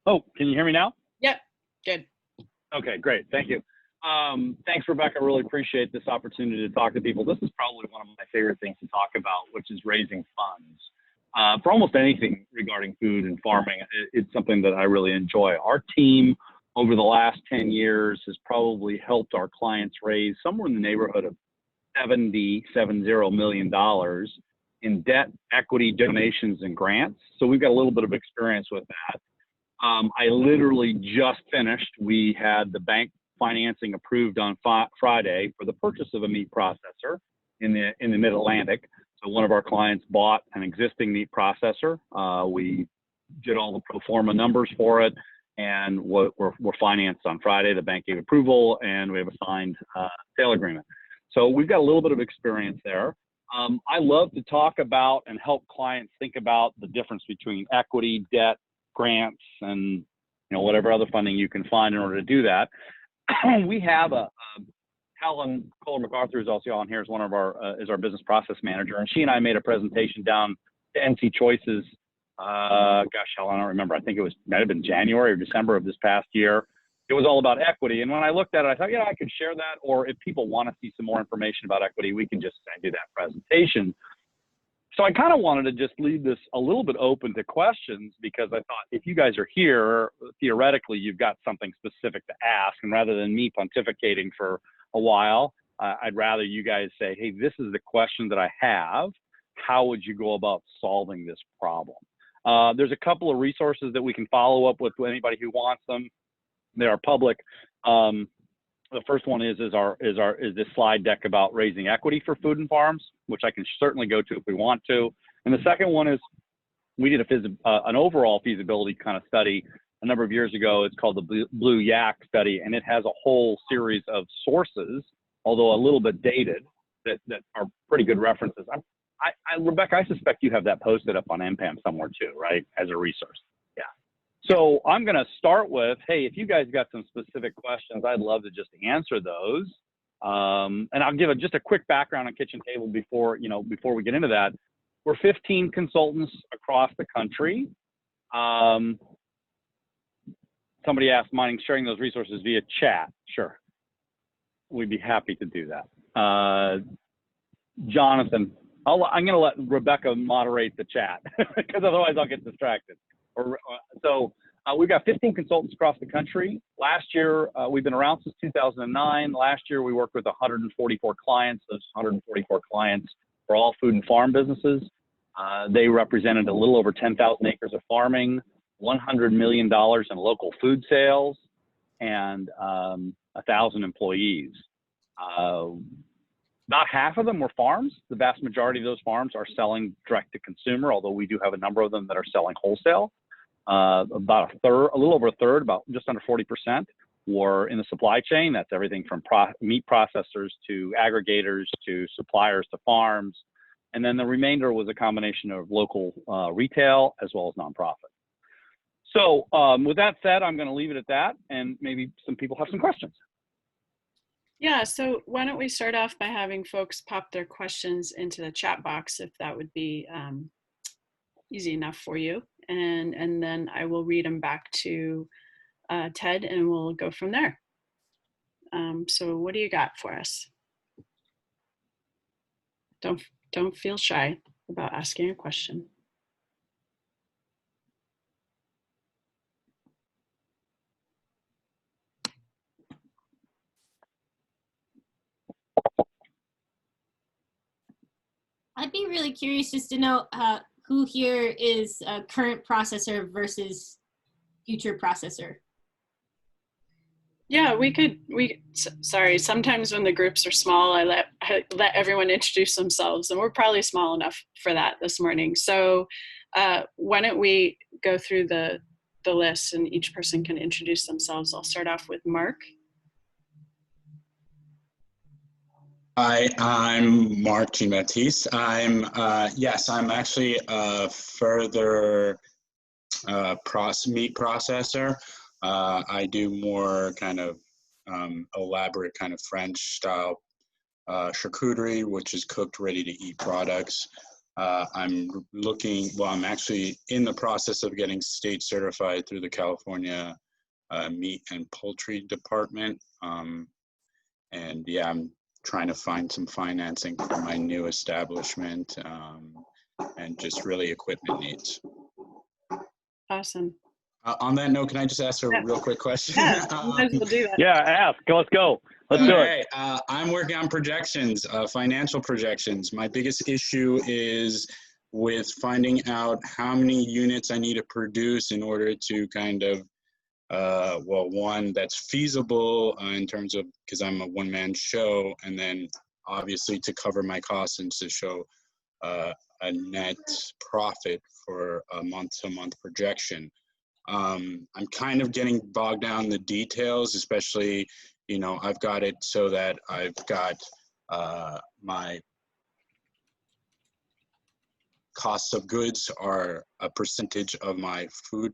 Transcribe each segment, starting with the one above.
Oh, can you hear me now? Yep, good. Okay, great. Thank you. Thanks, Rebecca. I really appreciate this opportunity to talk to people. This is probably one of my favorite things to talk about, which is raising funds. For almost anything regarding food and farming, it's something that I really enjoy. Our team over the last 10 years has probably helped our clients raise somewhere in the neighborhood of $70 million in debt, equity, donations, and grants. So we've got a little bit of experience with that. I literally just finished. We had the bank financing approved on Friday for the purchase of a meat processor in the Mid-Atlantic. So one of our clients bought an existing meat processor. We did all the pro forma numbers for it, and we're financed on Friday. The bank gave approval, and we have a signed sale agreement. So we've got a little bit of experience there. I love to talk about and help clients think about the difference between equity, debt, grants, and whatever other funding you can find in order to do that. We have Helen Kohler-MacArthur is also on here as one of our is our business process manager, and she and I made a presentation down to NC Choices. Gosh, Helen, I don't remember. I think might have been January or December of this past year. It was all about equity, and when I looked at it, I thought, I could share that, or if people want to see some more information about equity, we can just send you that presentation. So I kind of wanted to just leave this a little bit open to questions, because I thought if you guys are here, theoretically, you've got something specific to ask. And rather than me pontificating for a while, I'd rather you guys say, hey, this is the question that I have. How would you go about solving this problem? There's a couple of resources that we can follow up with anybody who wants them. They are public. The first one is this slide deck about raising equity for food and farms, which I can certainly go to if we want to. And the second one is we did an overall feasibility kind of study a number of years ago. It's called the Blue Yak study, and it has a whole series of sources, although a little bit dated, that are pretty good references. Rebecca, I suspect you have that posted up on NPAM somewhere too, right, as a resource. So I'm going to start with, hey, if you guys got some specific questions, I'd love to just answer those. And I'll give just a quick background on Kitchen Table before we get into that. We're 15 consultants across the country. Somebody asked, minding sharing those resources via chat? Sure. We'd be happy to do that. Jonathan, I'm going to let Rebecca moderate the chat because otherwise I'll get distracted. So we've got 15 consultants across the country. Last year, we've been around since 2009. Last year, we worked with 144 clients. Those 144 clients were all food and farm businesses. They represented a little over 10,000 acres of farming, $100 million in local food sales, and 1,000 employees. About half of them were farms. The vast majority of those farms are selling direct to consumer, although we do have a number of them that are selling wholesale. About a little over a third, about just under 40% were in the supply chain. That's everything from meat processors to aggregators to suppliers to farms. And then the remainder was a combination of local retail as well as nonprofit. So with that said, I'm going to leave it at that, and maybe some people have some questions. Yeah, so why don't we start off by having folks pop their questions into the chat box, if that would be easy enough for you. And then I will read them back to Ted, and we'll go from there. So what do you got for us? Don't feel shy about asking a question. I'd be really curious just to know who here is a current processor versus future processor. Yeah, sorry, sometimes when the groups are small, I let everyone introduce themselves, and we're probably small enough for that this morning. So why don't we go through the list, and each person can introduce themselves. I'll start off with Mark. Hi, I'm Mark Gimattis. I'm actually a further meat processor. I do more kind of elaborate kind of French style charcuterie, which is cooked ready to eat products. I'm actually in the process of getting state certified through the California Meat and Poultry Department. And yeah, I'm trying to find some financing for my new establishment and just really equipment needs. Awesome. On that note, can I just ask a real quick question? Yeah, might as well do that. Yeah, ask. Let's go. Let's do it. I'm working on projections, financial projections. My biggest issue is with finding out how many units I need to produce in order to kind of, well, one, that's feasible in terms of, because I'm a one-man show, and then obviously to cover my costs and to show a net profit for a month-to-month projection. I'm kind of getting bogged down in the details, especially, you know, I've got it so that I've got my costs of goods are a percentage of my food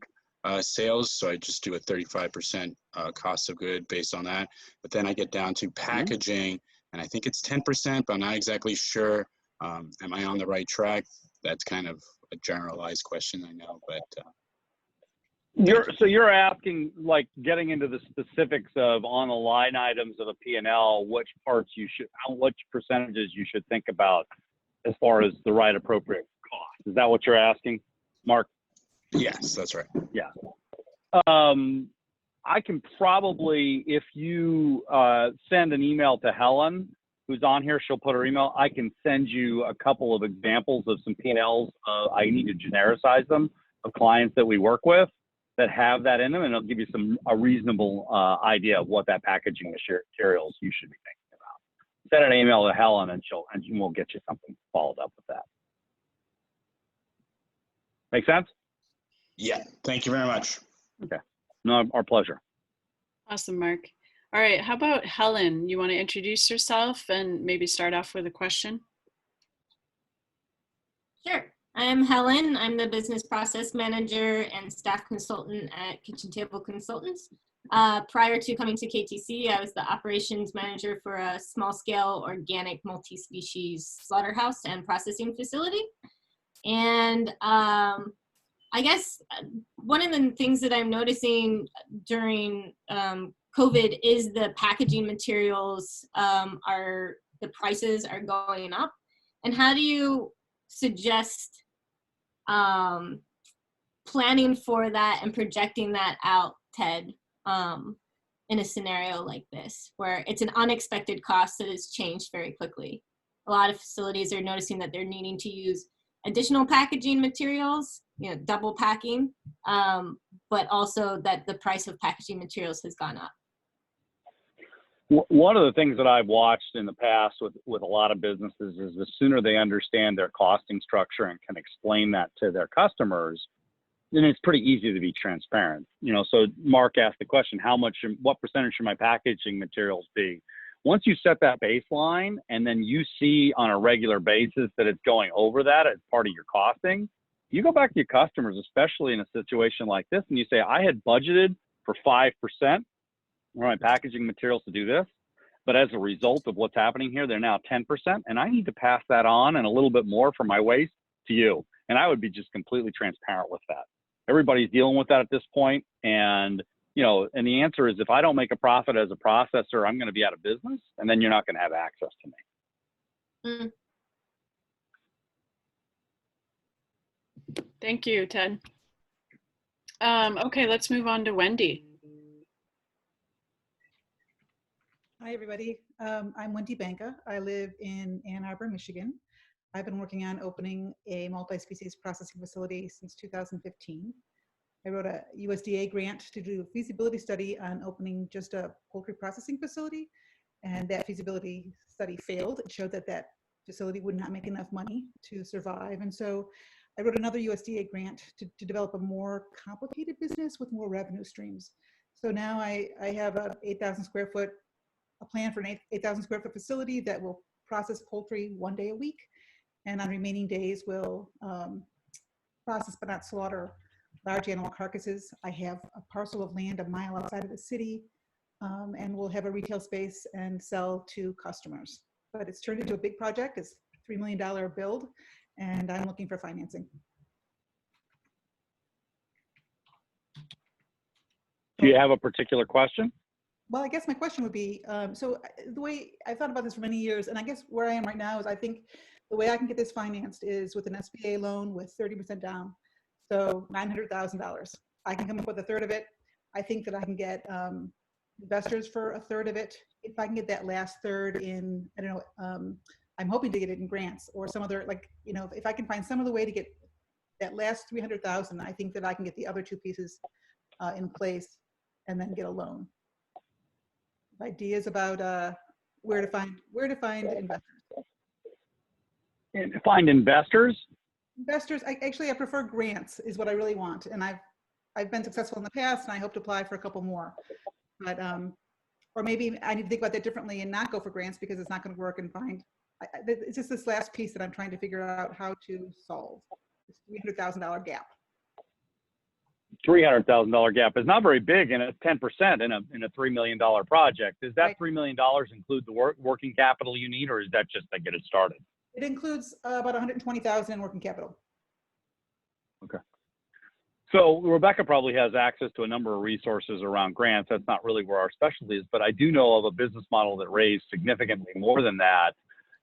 sales. So I just do a 35% cost of good based on that. But then I get down to packaging, and I think it's 10%, but I'm not exactly sure. Am I on the right track? That's kind of a generalized question, I know, but So you're asking, like, getting into the specifics of on the line items of a P&L, which parts you should, which percentages you should think about as far as the right appropriate cost. Is that what you're asking, Mark? Yes, that's right. Yeah. I can probably, if you send an email to Helen, who's on here, she'll put her email. I can send you a couple of examples of some P&Ls. I need to genericize them of clients that we work with that have that in them, and it'll give you a reasonable idea of what that packaging materials you should be thinking about. Send an email to Helen, and we'll get you something followed up with that. Make sense? Yeah. Thank you very much. Okay. No, our pleasure. Awesome, Mark. All right. How about Helen? You want to introduce yourself and maybe start off with a question? Sure. I'm Helen. I'm the business process manager and staff consultant at Kitchen Table Consultants. Prior to coming to KTC, I was the operations manager for a small-scale organic multi-species slaughterhouse and processing facility. And I guess one of the things that I'm noticing during COVID is the packaging materials the prices are going up. And how do you suggest planning for that and projecting that out, Ted, in a scenario like this, where it's an unexpected cost that has changed very quickly? A lot of facilities are noticing that they're needing to use additional packaging materials, double packing, but also that the price of packaging materials has gone up. One of the things that I've watched in the past with a lot of businesses is the sooner they understand their costing structure and can explain that to their customers, then it's pretty easy to be transparent. So Mark asked the question, what percentage should my packaging materials be? Once you set that baseline and then you see on a regular basis that it's going over that as part of your costing, you go back to your customers, especially in a situation like this, and you say, I had budgeted for 5% for my packaging materials to do this, but as a result of what's happening here, they're now 10%, and I need to pass that on and a little bit more for my waste to you. And I would be just completely transparent with that. Everybody's dealing with that at this point, and and the answer is, if I don't make a profit as a processor, I'm going to be out of business, and then you're not going to have access to me. Thank you, Ted. Okay, let's move on to Wendy. Hi, everybody. I'm Wendy Banka. I live in Ann Arbor, Michigan. I've been working on opening a multi-species processing facility since 2015. I wrote a USDA grant to do a feasibility study on opening just a poultry processing facility, and that feasibility study failed. It showed that that facility would not make enough money to survive, and so I wrote another USDA grant to develop a more complicated business with more revenue streams. So now I have a 8,000 square foot, a plan for an 8,000 square foot facility that will process poultry 1 day a week, and on remaining days will process but not slaughter large animal carcasses. I have a parcel of land a mile outside of the city, and we'll have a retail space and sell to customers. But it's turned into a big project. It's a $3 million build, and I'm looking for financing. Do you have a particular question? Well, I guess my question would be, the way I've thought about this for many years, and I guess where I am right now is I think the way I can get this financed is with an SBA loan with 30% down. So $900,000. I can come up with a third of it. I think that I can get investors for a third of it. If I can get that last third in, I don't know, I'm hoping to get it in grants or some other, like, you know, if I can find some other way to get that last 300,000, I think that I can get the other two pieces in place and then get a loan. Ideas about where to find investors. And find investors? Investors, I prefer grants is what I really want. And I've been successful in the past and I hope to apply for a couple more. But, or maybe I need to think about that differently and not go for grants because it's not going to work and find, it's just this last piece that I'm trying to figure out how to solve, this $300,000 gap. $300,000 gap is not very big, and it's 10% in a $3 million project. Does that $3 million include the working capital you need, or is that just to get it started? It includes about $120,000 in working capital. Okay. So Rebecca probably has access to a number of resources around grants. That's not really where our specialty is, but I do know of a business model that raised significantly more than that,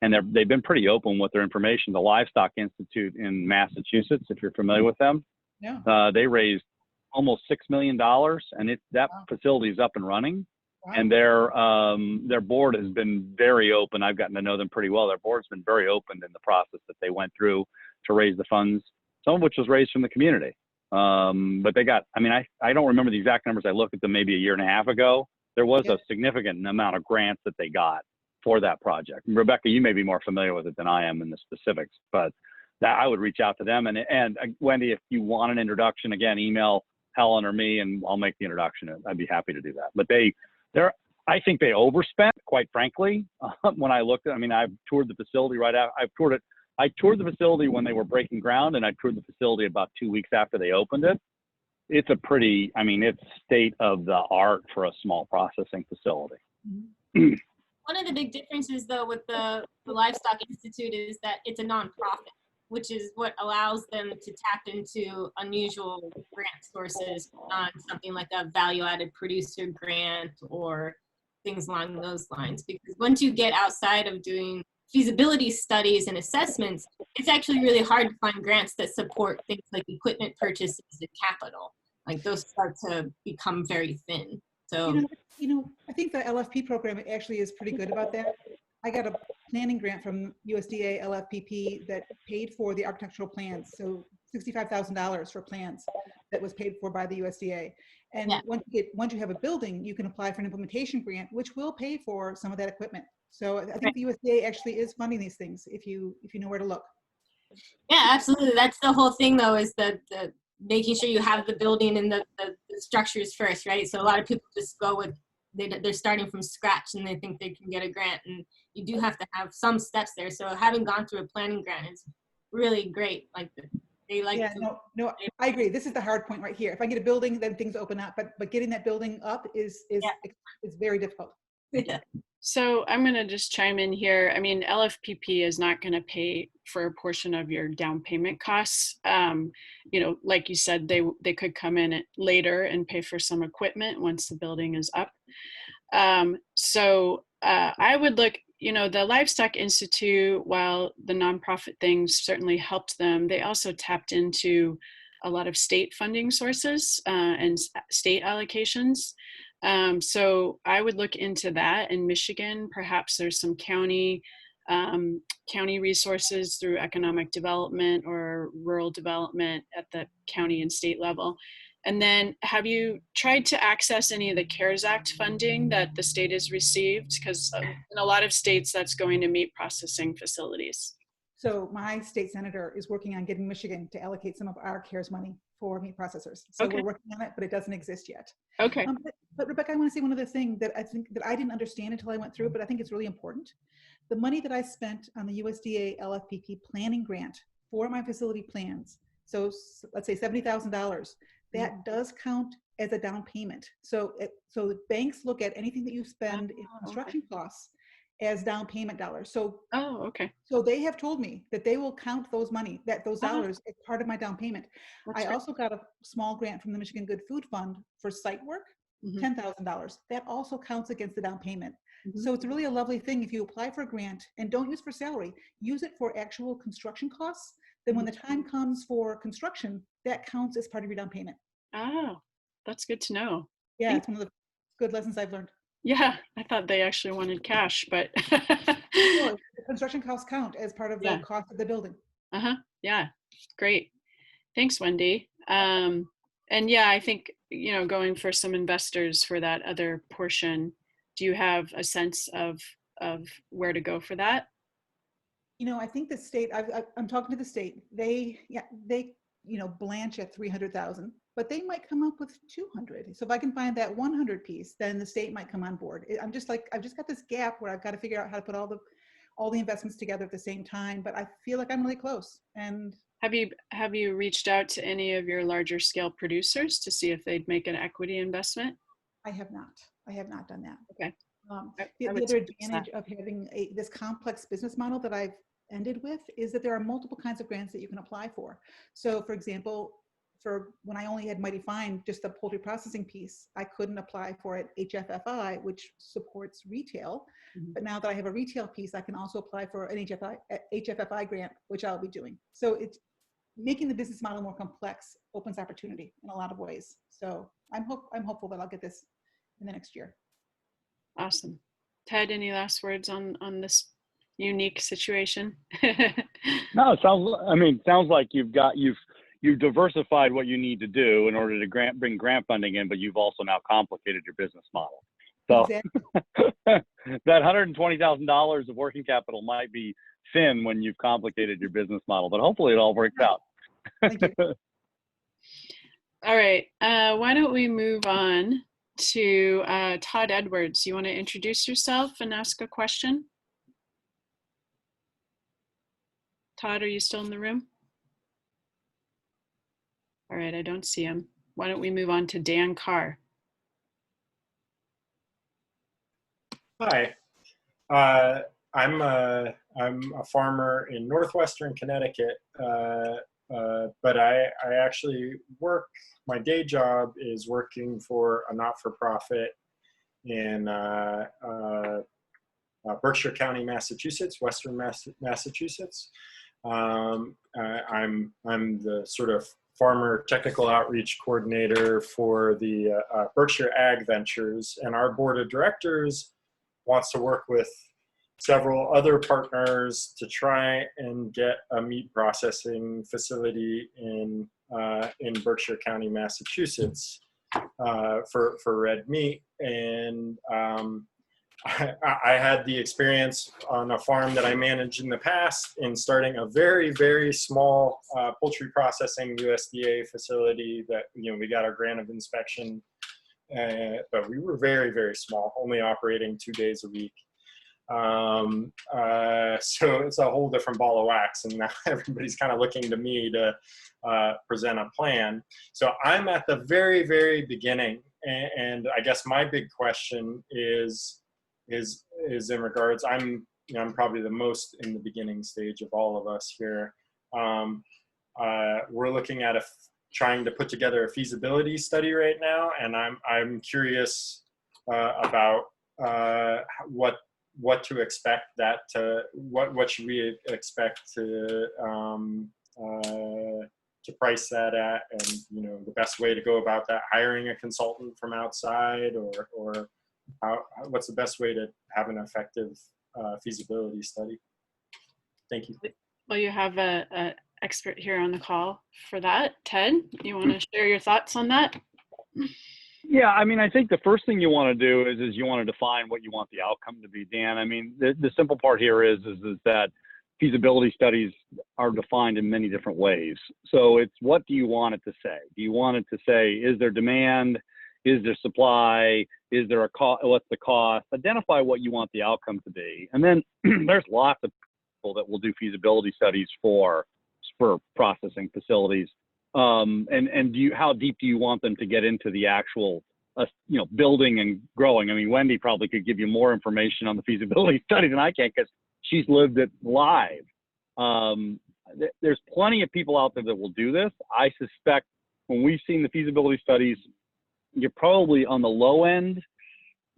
and they've been pretty open with their information. The Livestock Institute in Massachusetts, if you're familiar with them, yeah. They raised almost $6 million, and that facility is up and running. Wow. And their board has been very open. I've gotten to know them pretty well. Their board's been very open in the process that they went through to raise the funds, some of which was raised from the community. But they got, I mean, I don't remember the exact numbers. I looked at them maybe a year and a half ago. There was a significant amount of grants that they got for that project. And Rebecca, you may be more familiar with it than I am in the specifics, but that I would reach out to them. And Wendy, if you want an introduction, again, email Helen or me, and I'll make the introduction. I'd be happy to do that. But I think they overspent, quite frankly. When I looked at, I mean, I've toured the facility right out. I toured the facility when they were breaking ground, and I toured the facility about 2 weeks after they opened it. It's a pretty, I mean, it's state of the art for a small processing facility. Mm-hmm. One of the big differences, though, with the Livestock Institute is that it's a nonprofit, which is what allows them to tap into unusual grant sources on something like a value-added producer grant or things along those lines. Because once you get outside of doing feasibility studies and assessments, it's actually really hard to find grants that support things like equipment purchases and capital. Like those start to become very thin. So, I think the LFP program actually is pretty good about that. I got a planning grant from USDA Lfpp that paid for the architectural plans. So $65,000 for plans that was paid for by the USDA. And once you have a building, you can apply for an implementation grant, which will pay for some of that equipment. So I think the USDA actually is funding these things if you know where to look. Yeah, absolutely. That's the whole thing, though, is the making sure you have the building and the structures first, right? So a lot of people just go with, they're starting from scratch and they think they can get a grant, and you do have to have some steps there. So having gone through a planning grant is really great. Like they like no, I agree. This is the hard point right here. If I get a building, then things open up, but getting that building up is very difficult. Yeah. So I'm going to just chime in here. I mean, LFPP is not going to pay for a portion of your down payment costs. Like you said, they could come in later and pay for some equipment once the building is up. I would look, the Livestock Institute, while the nonprofit things certainly helped them, they also tapped into a lot of state funding sources and state allocations. So I would look into that. In Michigan, perhaps there's some county resources through economic development or rural development at the county and state level. And then have you tried to access any of the CARES Act funding that the state has received? Because in a lot of states, that's going to meat processing facilities. So my state senator is working on getting Michigan to allocate some of our CARES money for meat processors. So we're working on it, but it doesn't exist yet. Okay. But Rebecca, I want to say one other thing that I think that I didn't understand until I went through, but I think it's really important. The money that I spent on the USDA LFPP planning grant for my facility plans, so let's say $70,000, that does count as a down payment. So banks look at anything that you spend in construction costs, as down payment dollars. So Oh, okay. so they have told me that they will count those Uh-huh. dollars as part of my down payment. That's I great. also got a small grant from the Michigan Good Food Fund for site work, Mhm. $10,000. That also counts against the down payment. Mhm. So it's really a lovely thing if you apply for a grant and don't use for salary, use it for actual construction costs. Then when the time comes for construction, that counts as part of your down payment. Oh, that's good to know. Yeah, Thank- it's one of the good lessons I've learned. Yeah, I thought they actually wanted cash, but Well, the construction costs count as part of the yeah. cost of the building. Uh-huh. Yeah. Great. Thanks, Wendy. And yeah, I think, going for some investors for that other portion, do you have a sense of where to go for that? I think the state, I'm talking to the state, they blanch at 300,000, but they might come up with 200. So if I can find that 100 piece, then the state might come on board. I'm just like, I've just got this gap where I've got to figure out how to put all the investments together at the same time, but I feel like I'm really close. And Have you reached out to any of your larger scale producers to see if they'd make an equity investment? I have not done that. Okay. The I would other suggest that. advantage of having this complex business model that I've ended with is that there are multiple kinds of grants that you can apply for. So for example, for when I only had Mighty Fine, just the poultry processing piece, I couldn't apply for it HFFI, which supports retail. Mhm. But now that I have a retail piece, I can also apply for an HFFI grant, which I'll be doing. So it's making the business model more complex opens opportunity in a lot of ways. So I'm hopeful that I'll get this in the next year. Awesome. Ted, any last words on this unique situation? No, it sounds like you've diversified what you need to do in order to bring grant funding in, but you've also now complicated your business model. So Exactly. that $120,000 of working capital might be thin when you've complicated your business model, but hopefully it all works out. Thank you. All right. Why don't we move on to Todd Edwards? You want to introduce yourself and ask a question? Todd, are you still in the room? All right, I don't see him. Why don't we move on to Dan Carr? Hi, I'm a farmer in northwestern Connecticut, but I actually my day job is working for a not-for-profit in Berkshire County, Massachusetts, Western Massachusetts. I'm the sort of farmer technical outreach coordinator for the Berkshire Ag Ventures, and our board of directors wants to work with several other partners to try and get a meat processing facility in Berkshire County, Massachusetts, for red meat. And I had the experience on a farm that I managed in the past in starting a very, very small poultry processing USDA facility that, we got our grant of inspection, but we were very, very small, only operating 2 days a week. So it's a whole different ball of wax, and now everybody's kind of looking to me to present a plan. So I'm at the very, very beginning, and I guess my big question is in regards, I'm probably the most in the beginning stage of all of us here. We're looking at trying to put together a feasibility study right now, and I'm curious about what to expect what should we expect to price that at, and the best way to go about that, hiring a consultant from outside, or what's the best way to have an effective feasibility study. Thank you. Well, you have a expert here on the call for that. Ted, you want to share your thoughts on that? Yeah, I think the first thing you want to do is you want to define what you want the outcome to be, Dan. The simple part here is that feasibility studies are defined in many different ways. So it's, what do you want it to say? Do you want it to say, is there demand? Is there supply? Is there a cost? What's the cost? Identify what you want the outcome to be. And then there's lots of people that will do feasibility studies for processing facilities. And how deep do you want them to get into the actual building and growing. I mean, Wendy probably could give you more information on the feasibility study than I can because she's lived it live. There's plenty of people out there that will do this. I suspect when we've seen the feasibility studies, you're probably on the low end.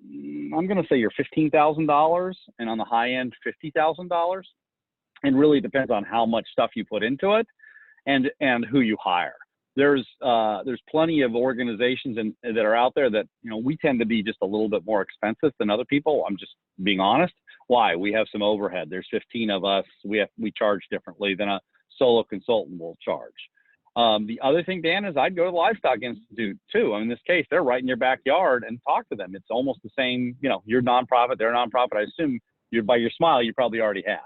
I'm going to say you're $15,000, and on the high end, $50,000. And really depends on how much stuff you put into it, and who you hire. There's plenty of organizations that are out there that, we tend to be just a little bit more expensive than other people. I'm just being honest. Why? We have some overhead. There's 15 of us. We charge differently than a solo consultant will charge. The other thing, Dan, is I'd go to the Livestock Institute too. In this case, they're right in your backyard, and talk to them. It's almost the same. You're nonprofit, they're nonprofit. I assume by your smile, you probably already have.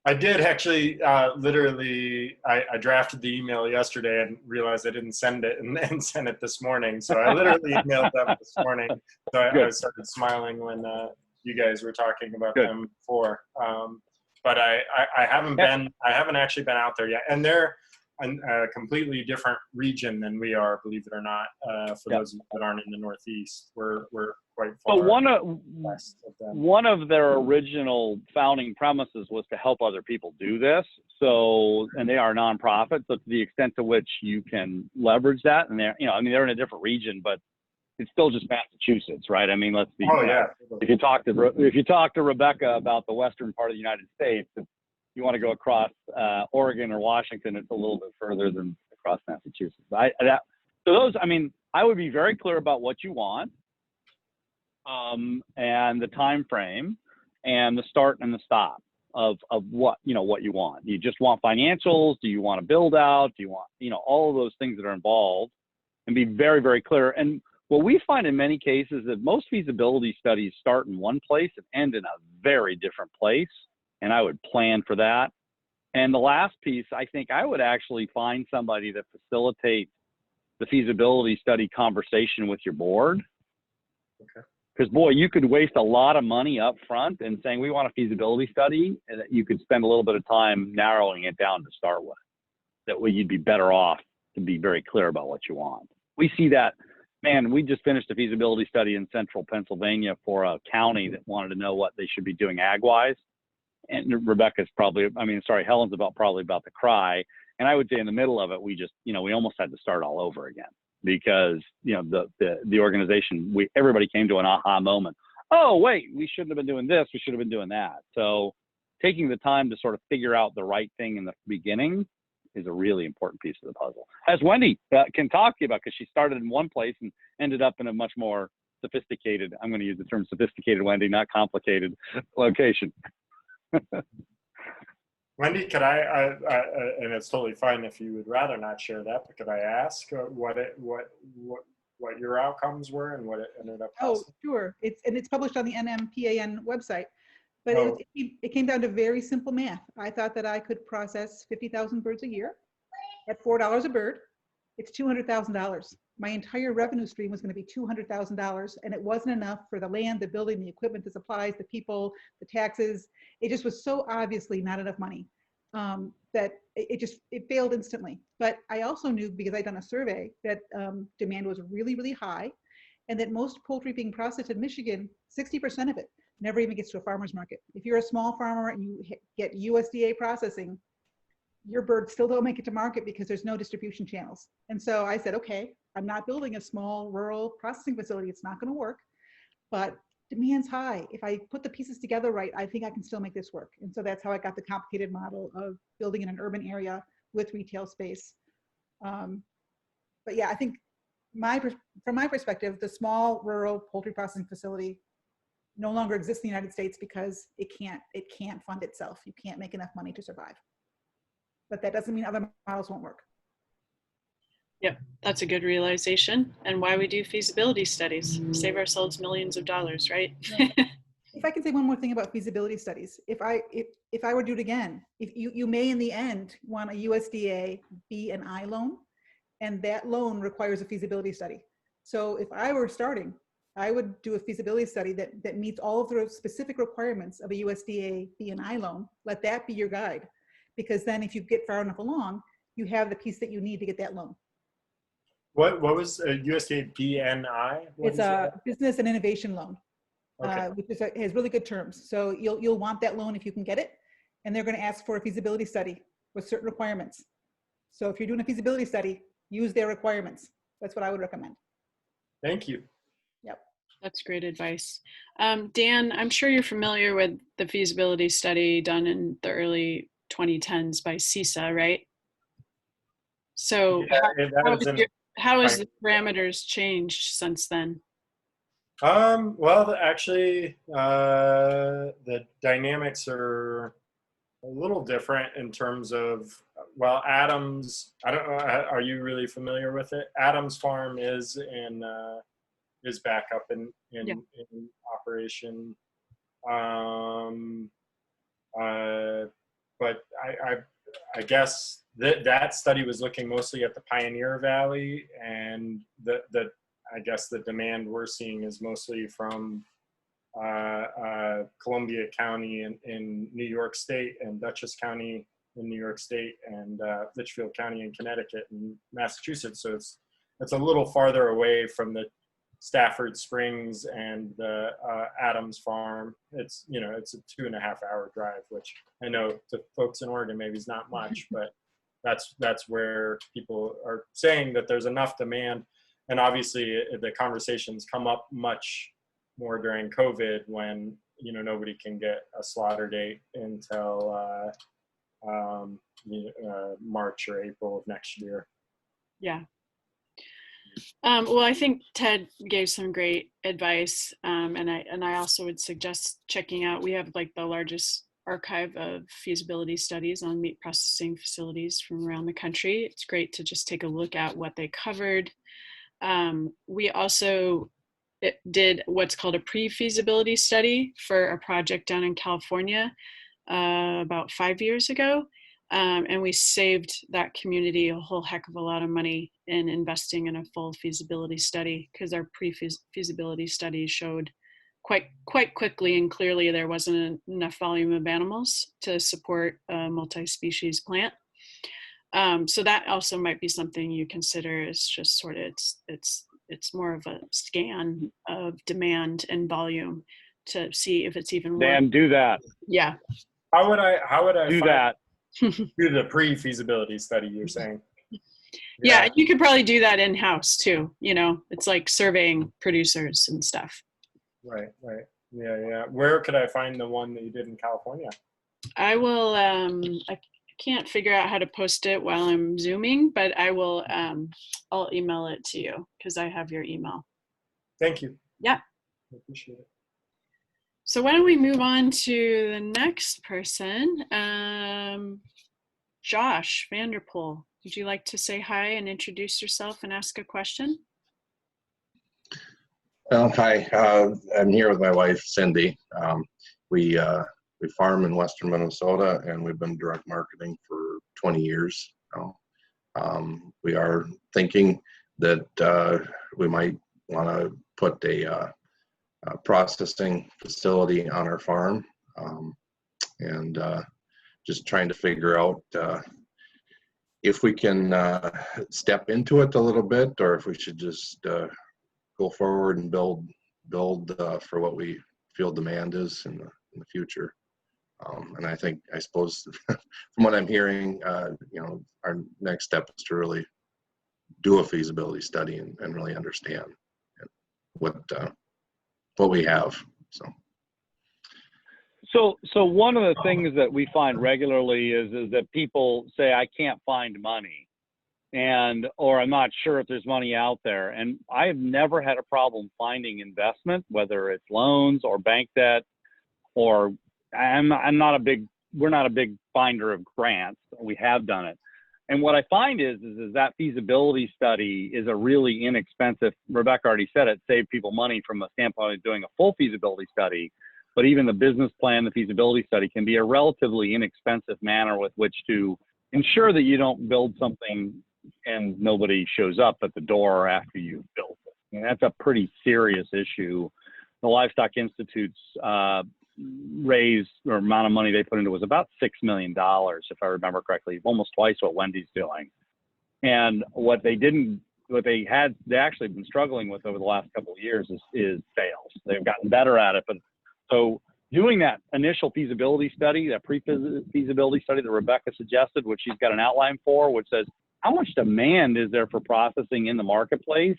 I did actually, literally, I drafted the email yesterday and realized I didn't send it and sent it this morning. So I literally emailed them this morning. So I started smiling when you guys were talking about them before. But I haven't actually been out there yet. And they're a completely different region than we are, believe it or not, for those that aren't in the Northeast. We're quite far. But west of them. One of their original founding premises was to help other people do this. So, and they are nonprofit. So to the extent to which you can leverage that, and they're in a different region, but it's still just Massachusetts, right? Let's be. Oh yeah. If you talk to Rebecca about the western part of the United States, if you want to go across Oregon or Washington, it's a little bit further than across Massachusetts. I would be very clear about what you want. And the time frame and the start and the stop of what you want. You just want financials? Do you want to build out? Do you want all of those things that are involved, and be very, very clear. And what we find in many cases that most feasibility studies start in one place and end in a very different place, and I would plan for that. And the last piece, I think I would actually find somebody to facilitate the feasibility study conversation with your board. Okay. Because boy, you could waste a lot of money up front and saying we want a feasibility study, and that you could spend a little bit of time narrowing it down to start with. That way you'd be better off to be very clear about what you want. We see that, man, we just finished a feasibility study in central Pennsylvania for a county that wanted to know what they should be doing ag-wise. And Helen's probably about to cry. And I would say in the middle of it, we just, we almost had to start all over again. Because the organization, everybody came to an aha moment. Oh wait, we shouldn't have been doing this. We should have been doing that. So taking the time to sort of figure out the right thing in the beginning is a really important piece of the puzzle. As Wendy can talk to you about, because she started in one place and ended up in a much more sophisticated. I'm going to use the term sophisticated, Wendy, not complicated location. Wendy, could I and it's totally fine if you would rather not share that, but could I ask what your outcomes were and what it ended up costing? Oh, sure. It's published on the NMPAN website, but it came down to very simple math. I thought that I could process 50,000 birds a year at $4 a bird. It's $200,000. My entire revenue stream was going to be $200,000, and it wasn't enough for the land, the building, the equipment, the supplies, the people, the taxes. It just was so obviously not enough money that it failed instantly. But I also knew, because I'd done a survey, that demand was really, really high, and that most poultry being processed in Michigan, 60% of it never even gets to a farmer's market. If you're a small farmer and you get USDA processing, your birds still don't make it to market because there's no distribution channels. And so I said, okay, I'm not building a small rural processing facility. It's not going to work, but demand's high. If I put the pieces together right, I think I can still make this work. And so that's how I got the complicated model of building in an urban area with retail space. But yeah, I think from my perspective, the small rural poultry processing facility no longer exists in the United States because it can't fund itself. You can't make enough money to survive. But that doesn't mean other models won't work. Yep, that's a good realization. And why we do feasibility studies, save ourselves millions of dollars, right? If I can say one more thing about feasibility studies, if I were to do it again, if you may in the end want a USDA B&I loan, and that loan requires a feasibility study. So if I were starting, I would do a feasibility study that meets all of the specific requirements of a USDA B&I loan. Let that be your guide. Because then if you get far enough along, you have the piece that you need to get that loan. What was USDA BNI? What It's is a that? business and innovation loan, Okay. which is has really good terms. So you'll want that loan if you can get it, and they're going to ask for a feasibility study with certain requirements. So if you're doing a feasibility study, use their requirements. That's what I would recommend. Thank you. Yep. That's great advice. Dan, I'm sure you're familiar with the feasibility study done in the early 2010s by CISA, right? So Yeah, how has the parameters changed since then? Well, actually, the dynamics are a little different in terms of, well, Adams, I don't know, are you really familiar with it? Adams Farm is back up in operation. But I guess that study was looking mostly at the Pioneer Valley, and I guess the demand we're seeing is mostly from Columbia County in New York State, and Dutchess County in New York State, and Litchfield County in Connecticut and Massachusetts. So it's a little farther away from the Stafford Springs and the Adams Farm. It's a 2.5-hour drive, which I know to folks in Oregon maybe is not much, but that's where people are saying that there's enough demand. And obviously the conversations come up much more during COVID when nobody can get a slaughter date until March or April of next year. Yeah. Well, I think Ted gave some great advice, and I also would suggest checking out. We have like the largest archive of feasibility studies on meat processing facilities from around the country. It's great to just take a look at what they covered. We also did what's called a pre-feasibility study for a project down in California about 5 years ago. And we saved that community a whole heck of a lot of money in investing in a full feasibility study, because our pre-feasibility study showed quite quickly and clearly there wasn't enough volume of animals to support a multi-species plant. So that also might be something you consider. Is just sort of it's more of a scan of demand and volume to see if it's even worth. Dan, do that. Yeah. How would I do that? Do the pre-feasibility study, you're saying? Yeah, you could probably do that in-house too. It's like surveying producers and stuff. Right. Yeah. Where could I find the one that you did in California? I will, I can't figure out how to post it while I'm Zooming, but I will, I'll email it to you because I have your email. Thank you. Yeah. I appreciate it. So why don't we move on to the next person? Josh Vanderpool, would you like to say hi and introduce yourself and ask a question? Hi, I'm here with my wife, Cindy. We farm in Western Minnesota, and we've been direct marketing for 20 years now. We are thinking that we might want to put a processing facility on our farm, and just trying to figure out if we can step into it a little bit, or if we should just go forward and build for what we feel demand is in the future. And I suppose from what I'm hearing, our next step is to really do a feasibility study and really understand what we have. So one of the things that we find regularly is that people say, I can't find money, or I'm not sure if there's money out there. And I've never had a problem finding investment, whether it's loans or bank debt, or we're not a big finder of grants. We have done it. And what I find is that feasibility study is a really inexpensive, Rebecca already said it, saved people money from a standpoint of doing a full feasibility study. But even the business plan, the feasibility study can be a relatively inexpensive manner with which to ensure that you don't build something and nobody shows up at the door after you've built it. And that's a pretty serious issue. The Livestock Institute's raise or amount of money they put into was about $6 million, if I remember correctly, almost twice what Wendy's doing. And what they didn't what they actually been struggling with over the last couple of years is sales. They've gotten better at it, but so doing that initial feasibility study, that pre-feasibility study that Rebecca suggested, which she's got an outline for, which says how much demand is there for processing in the marketplace,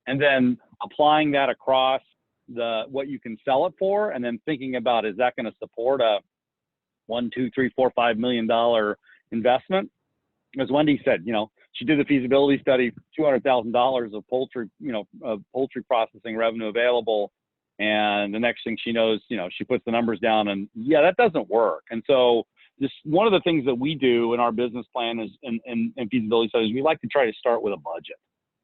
and then applying that across what you can sell it for, and then thinking about, is that going to support a $1, $2, $3, $4, $5 million investment? As Wendy said, she did the feasibility study, $200,000 of poultry processing revenue available. And the next thing she knows, she puts the numbers down, and yeah, that doesn't work. And so just one of the things that we do in our business plan is in feasibility studies, we like to try to start with a budget,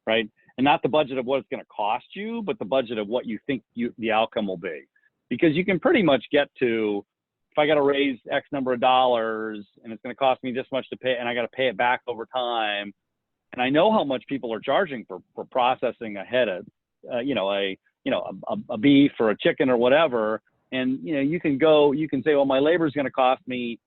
right? And not the budget of what it's going to cost you, but the budget of what you think the outcome will be. Because you can pretty much get to, if I got to raise X number of dollars and it's going to cost me this much to pay, and I got to pay it back over time, and I know how much people are charging for processing a head of, a beef or a chicken or whatever, and you can say, well, my labor is going to cost me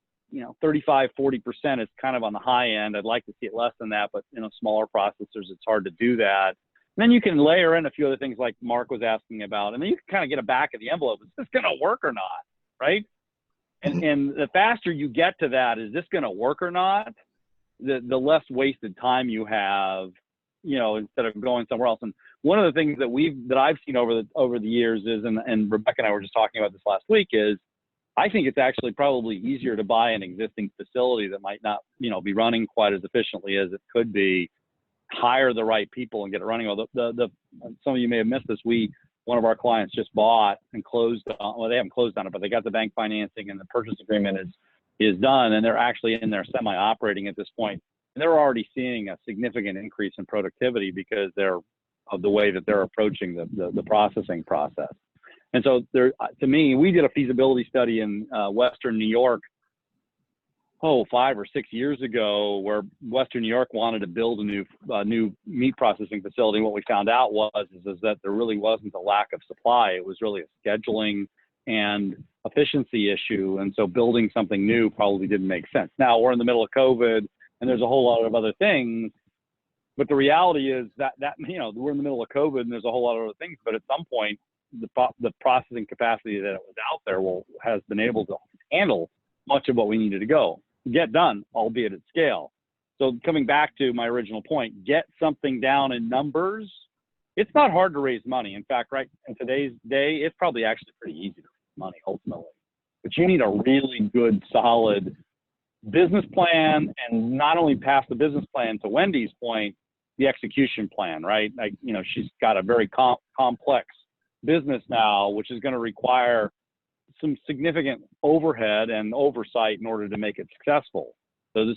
35, 40% is kind of on the high end. I'd like to see it less than that, but smaller processors, it's hard to do that. And then you can layer in a few other things like Mark was asking about, and then you can kind of get a back of the envelope. Is this going to work or not, right? And the faster you get to that, is this going to work or not, the less wasted time you have, instead of going somewhere else. And one of the things that I've seen over the years is, and Rebecca and I were just talking about this last week, is I think it's actually probably easier to buy an existing facility that might not, be running quite as efficiently as it could be, hire the right people and get it running. Well, some of you may have missed this. One of our clients just bought and closed on, well, they haven't closed on it, but they got the bank financing and the purchase agreement is done, and they're actually in there semi-operating at this point. And they're already seeing a significant increase in productivity because of the way that they're approaching the processing process. And so to me, we did a feasibility study in Western New York, 5 or 6 years ago, where Western New York wanted to build a new meat processing facility. What we found out is that there really wasn't a lack of supply. It was really a scheduling and efficiency issue. And so building something new probably didn't make sense. Now we're in the middle of COVID and there's a whole lot of other things, but the reality is that we're in the middle of COVID and there's a whole lot of other things, but at some point, the processing capacity that was out there has been able to handle much of what we needed to get done, albeit at scale. So coming back to my original point, get something down in numbers. It's not hard to raise money. In fact, right in today's day, it's probably actually pretty easy to raise money ultimately. But you need a really good, solid business plan, and not only pass the business plan, to Wendy's point, the execution plan, right? She's got a very complex business now, which is going to require some significant overhead and oversight in order to make it successful. So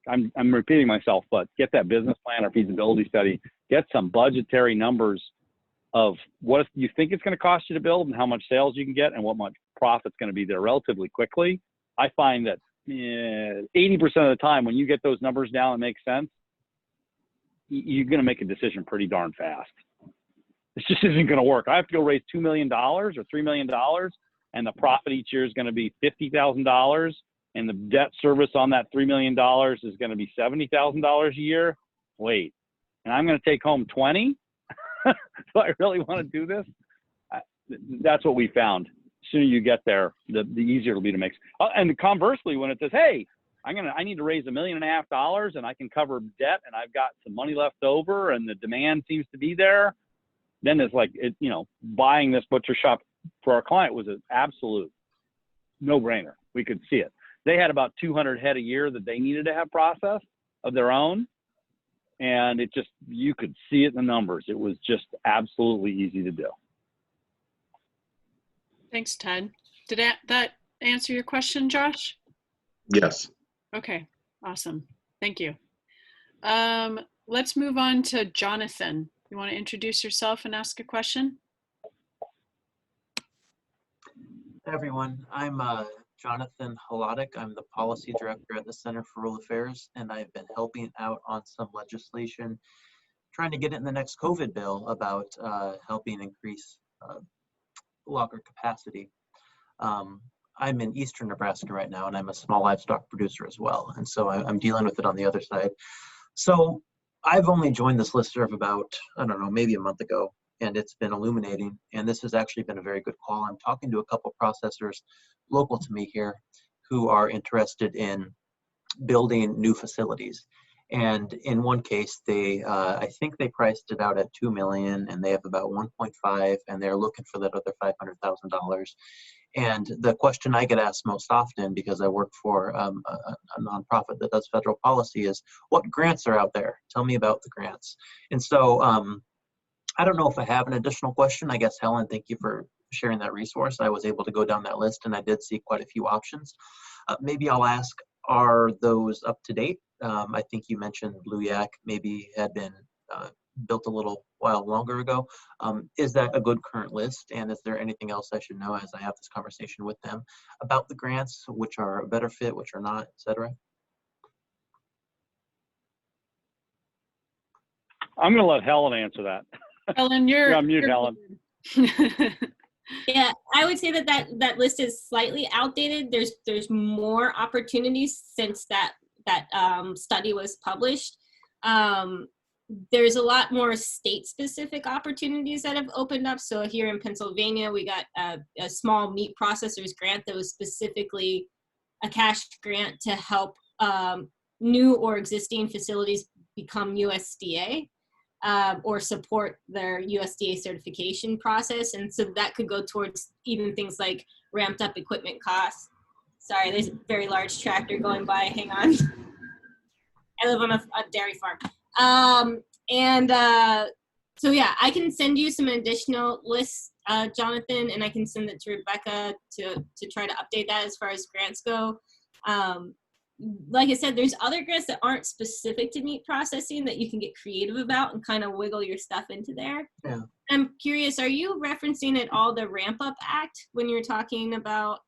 I'm repeating myself, but get that business plan or feasibility study, get some budgetary numbers of what you think it's going to cost you to build and how much sales you can get and what much profit's going to be there relatively quickly. I find that 80% of the time when you get those numbers down and make sense, you're going to make a decision pretty darn fast. This just isn't going to work. I have to go raise $2 million or $3 million, and the profit each year is going to be $50,000, and the debt service on that $3 million is going to be $70,000 a year. Wait, and I'm going to take home 20? Do I really want to do this? That's what we found. The sooner you get there, the easier it'll be to make. And conversely, when it says, hey, I need to raise $1.5 million and I can cover debt and I've got some money left over and the demand seems to be there, then it's like, buying this butcher shop for our client was an absolute no-brainer. We could see it. They had about 200 head a year that they needed to have processed of their own. And you could see it in the numbers. It was just absolutely easy to do. Thanks, Todd. Did that answer your question, Josh? Yes. Okay, awesome. Thank you. Let's move on to Jonathan. You want to introduce yourself and ask a question? Hi, everyone. I'm Jonathan Holotic. I'm the policy director at the Center for Rural Affairs, and I've been helping out on some legislation, trying to get it in the next COVID bill about helping increase logger capacity. I'm in eastern Nebraska right now, and I'm a small livestock producer as well, and so I'm dealing with it on the other side. So I've only joined this listserv about, I don't know, maybe a month ago, and it's been illuminating. And this has actually been a very good call. I'm talking to a couple processors local to me here who are interested in building new facilities. And in one case, they, I think they priced it out at 2 million, and they have about 1.5, and they're looking for that other $500,000. And the question I get asked most often, because I work for a nonprofit that does federal policy, is what grants are out there? Tell me about the grants. And so I don't know if I have an additional question. I guess, Helen, thank you for sharing that resource. I was able to go down that list, and I did see quite a few options. Maybe I'll ask, are those up to date? I think you mentioned Blue Yak maybe had been built a little while longer ago. Is that a good current list? And is there anything else I should know as I have this conversation with them about the grants, which are a better fit, which are not, et cetera? I'm going to let Helen answer that. Helen, You're on mute, Helen. Yeah, I would say that list is slightly outdated. There's more opportunities since that study was published. There's a lot more state-specific opportunities that have opened up. So here in Pennsylvania, we got a small meat processors grant that was specifically a cash grant to help new or existing facilities become USDA. Or support their USDA certification process. And so that could go towards even things like ramped up equipment costs. Sorry, there's a very large tractor going by, hang on. I live on a dairy farm. So yeah, I can send you some additional lists, Jonathan, and I can send it to Rebecca to try to update that as far as grants go. Like I said, there's other grants that aren't specific to meat processing that you can get creative about and kind of wiggle your stuff into there. Yeah. I'm curious, are you referencing at all the Ramp Up Act when you're talking about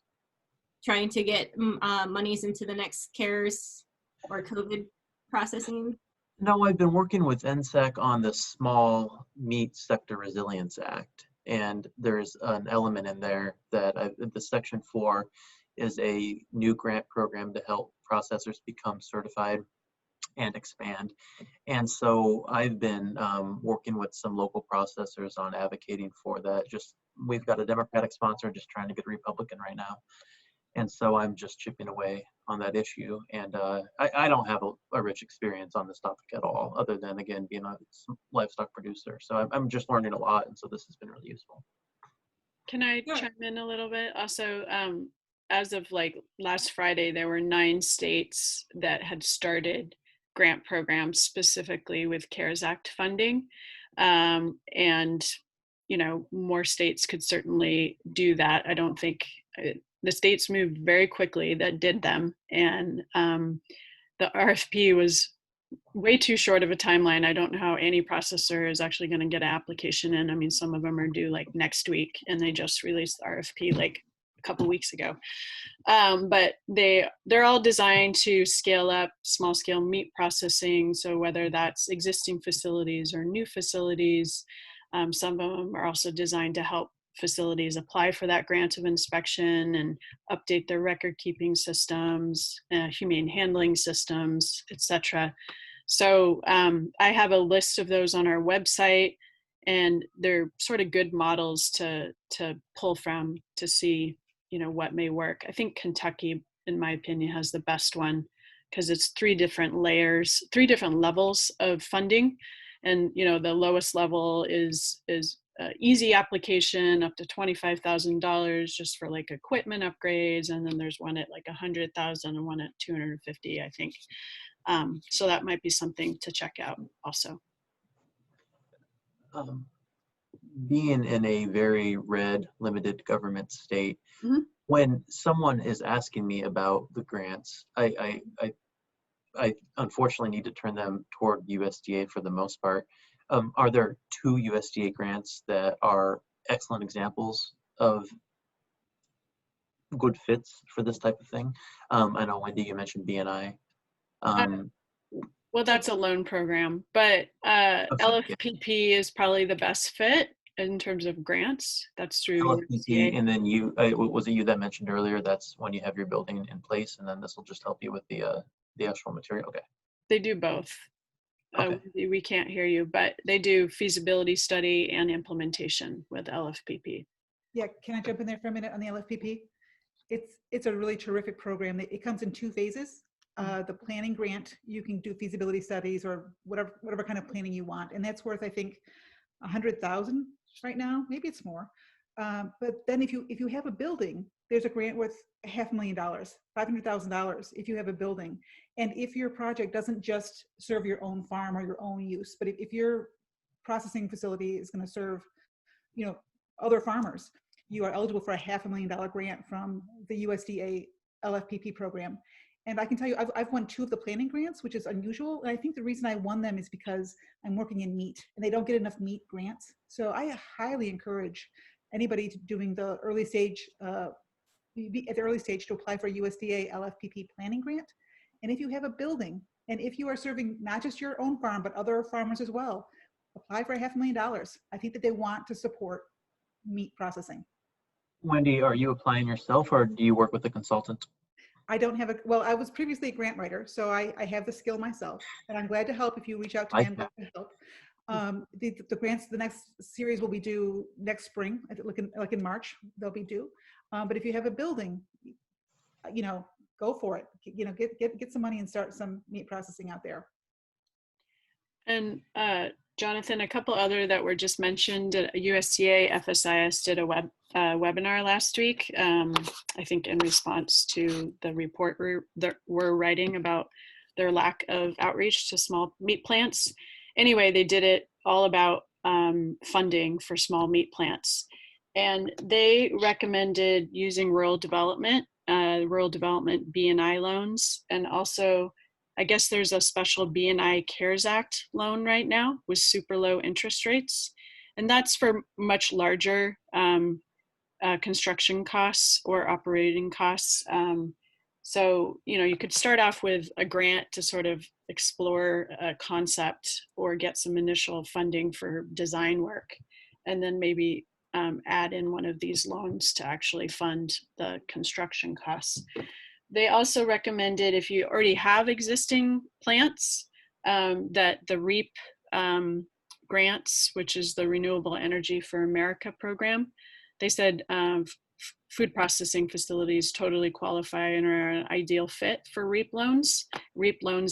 trying to get monies into the next CARES or COVID processing? No, I've been working with NSEC on the Small Meat Sector Resilience Act, and there's an element in there that the Section 4 is a new grant program to help processors become certified and expand. And so I've been working with some local processors on advocating for that. We've got a Democratic sponsor just trying to get a Republican right now. And so I'm just chipping away on that issue. And I don't have a rich experience on this topic at all, other than, again, being a livestock producer. So I'm just learning a lot. And so this has been really useful. Can I chime in a little bit? Also, as of like last Friday, there were 9 states that had started grant programs specifically with CARES Act funding. And, you know, more states could certainly do that. I don't think the states moved very quickly that did them. And the RFP was way too short of a timeline. I don't know how any processor is actually going to get an application in. I mean, some of them are due like next week, and they just released the RFP like a couple weeks ago. But they're all designed to scale up small scale meat processing. So whether that's existing facilities or new facilities, some of them are also designed to help facilities apply for that grant of inspection and update their record keeping systems, humane handling systems, etc. So I have a list of those on our website, and they're sort of good models to pull from to see, you know, what may work. I think Kentucky, in my opinion, has the best one because it's 3 different layers, 3 different levels of funding. And, you know, the lowest level is easy application up to $25,000 just for like equipment upgrades. And then there's one at like 100,000 and one at 250, I think. So that might be something to check out also. Being in a very red, limited government state, when someone is asking me about the grants, I unfortunately need to turn them toward USDA for the most part. Are there 2 USDA grants that are excellent examples of good fits for this type of thing? I know, Wendy, you mentioned BNI. Well, that's a loan program, but Lfpp is probably the best fit in terms of grants. That's through Lfpp, and then you, was it you that mentioned earlier, that's when you have your building in place, and then this will just help you with the actual material? Okay. They do both. Okay. We can't hear you, but they do feasibility study and implementation with LFPP. Yeah, can I jump in there for a minute on the LFPP? It's a really terrific program. It comes in 2 phases. The planning grant, you can do feasibility studies or whatever kind of planning you want, and that's worth, I think, 100,000 right now. Maybe it's more. But then if you have a building, there's a grant worth $500,000, $500,000 if you have a building, and if your project doesn't just serve your own farm or your own use, but if your processing facility is going to serve, other farmers, you are eligible for a $500,000 grant from the USDA LFPP program. And I can tell you, I've won 2 of the planning grants, which is unusual. And I think the reason I won them is because I'm working in meat, and they don't get enough meat grants. So I highly encourage anybody doing the early stage, at the early stage, to apply for a USDA LFPP planning grant. And if you have a building, and if you are serving not just your own farm, but other farmers as well, apply for a $500,000. I think that they want to support meat processing. Wendy, are you applying yourself or do you work with a consultant? I don't have well, I was previously a grant writer, so I have the skill myself, and I'm glad to help if you reach out to me. I'm glad to help. The grants, the next series will be due next spring, like in March, they'll be due. But if you have a building, go for it. Get some money and start some meat processing out there. And Jonathan, a couple other that were just mentioned, USDA FSIS did a webinar last week, I think in response to the report we're writing about their lack of outreach to small meat plants. Anyway, they did it all about funding for small meat plants. And they recommended using rural development B&I loans, and also I guess there's a special B&I CARES Act loan right now with super low interest rates. And that's for much larger construction costs or operating costs. So, you could start off with a grant to sort of explore a concept or get some initial funding for design work, and then maybe add in one of these loans to actually fund the construction costs. They also recommended, if you already have existing plants, that the REAP grants, which is the Renewable Energy for America program, they said food processing facilities totally qualify and are an ideal fit for REAP loans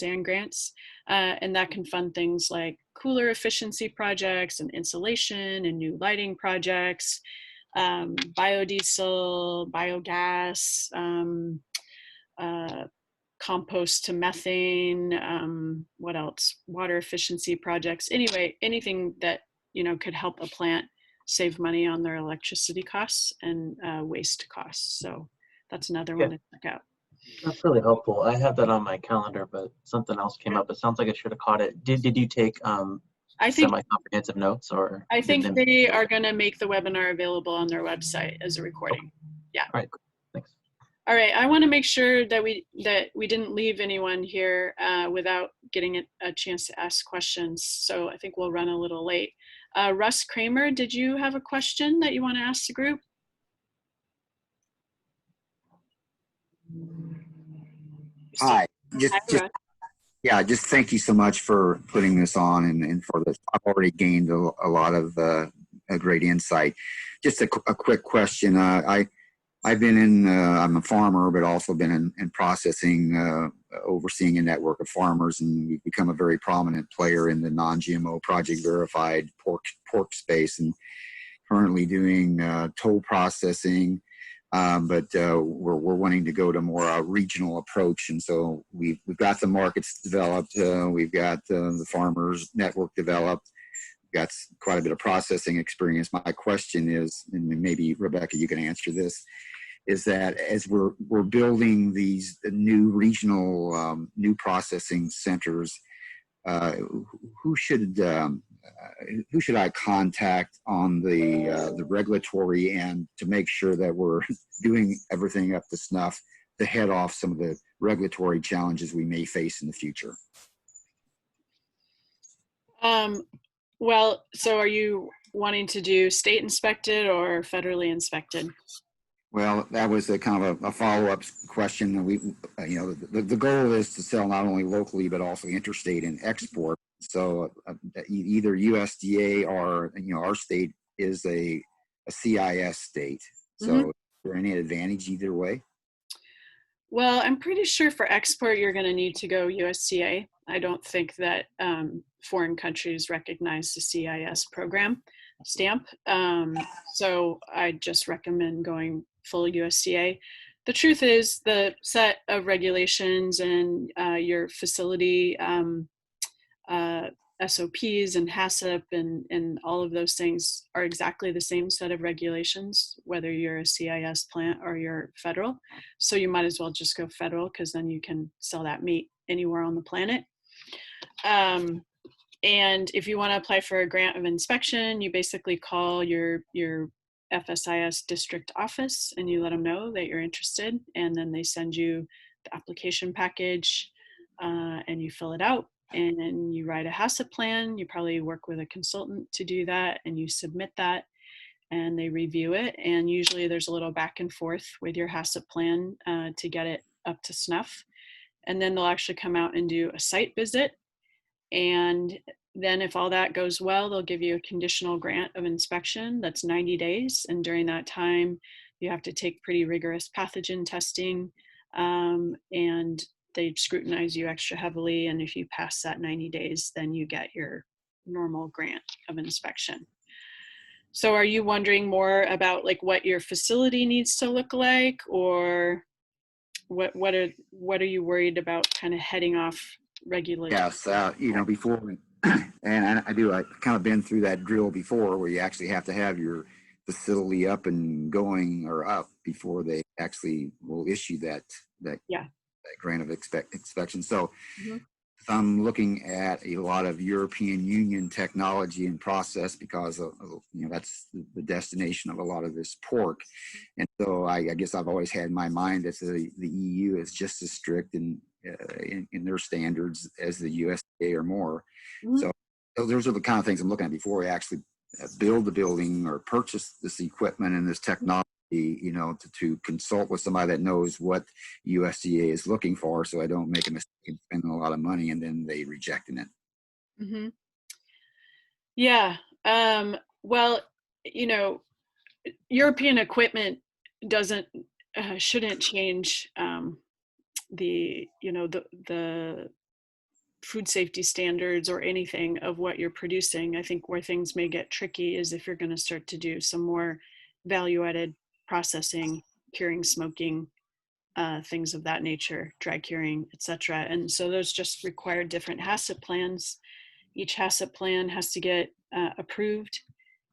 and grants. And that can fund things like cooler efficiency projects and insulation and new lighting projects, biodiesel, biogas, compost to methane, what else? Water efficiency projects. Anyway, anything that, could help a plant save money on their electricity costs and waste costs. So that's another one to check out. That's really helpful. I have that on my calendar, but something else came up. It sounds like I should have caught it. Did you take semi-comprehensive notes, or? I think they are going to make the webinar available on their website as a recording. Yeah. All right. Thanks. All right. I want to make sure that we didn't leave anyone here without getting a chance to ask questions. So I think we'll run a little late. Russ Kramer, did you have a question that you want to ask the group? Hi. Just thank you so much for putting this on and for this. I've already gained a lot of a great insight. Just a quick question. I've been in, I'm a farmer, but also been in processing, overseeing a network of farmers, and we've become a very prominent player in the non-GMO project verified pork space, and currently doing toll processing. But we're wanting to go to more a regional approach, and so we've got the markets developed. We've got the farmers network developed. We've got quite a bit of processing experience. My question is, and maybe Rebecca, you can answer this, is that as we're building these new regional new processing centers, who should I contact on the regulatory end to make sure that we're doing everything up to snuff to head off some of the regulatory challenges we may face in the future? Well, so are you wanting to do state inspected or federally inspected? Well, that was a kind of a follow-up question. We, the goal is to sell not only locally but also interstate and export. So either USDA or, our state is a CIS state. So is there any advantage either way? Well, I'm pretty sure for export, you're going to need to go USDA. I don't think that foreign countries recognize the CIS program stamp. So I just recommend going full USDA. The truth is the set of regulations and your facility SOPs and HACCP and all of those things are exactly the same set of regulations, whether you're a CIS plant or you're federal. So you might as well just go federal, because then you can sell that meat anywhere on the planet. And if you want to apply for a grant of inspection, you basically call your FSIS district office and you let them know that you're interested, and then they send you the application package and you fill it out. And then you write a HACCP plan. You probably work with a consultant to do that, and you submit that and they review it. And usually there's a little back and forth with your HACCP plan to get it up to snuff. And then they'll actually come out and do a site visit. And then if all that goes well, they'll give you a conditional grant of inspection that's 90 days. And during that time, you have to take pretty rigorous pathogen testing, and they scrutinize you extra heavily. And if you pass that 90 days, then you get your normal grant of inspection. So are you wondering more about like what your facility needs to look like, or what are you worried about kind of heading off regulation? Yes, before, and I kind of been through that drill before, where you actually have to have your facility up and going or up before they actually will issue that grant of inspection. So if I'm looking at a lot of European Union technology and process, because of, that's the destination of a lot of this pork. And so I guess I've always had in my mind that the EU is just as strict in their standards as the USDA or more. So those are the kind of things I'm looking at before we actually build the building or purchase this equipment and this technology, to consult with somebody that knows what USDA is looking for, so I don't make a mistake and spend a lot of money and then they rejecting it. Yeah. Well, European equipment shouldn't change the food safety standards or anything of what you're producing. I think where things may get tricky is if you're going to start to do some more value-added processing, curing, smoking, things of that nature, dry curing, etc. And so those just require different HACCP plans. Each HACCP plan has to get approved,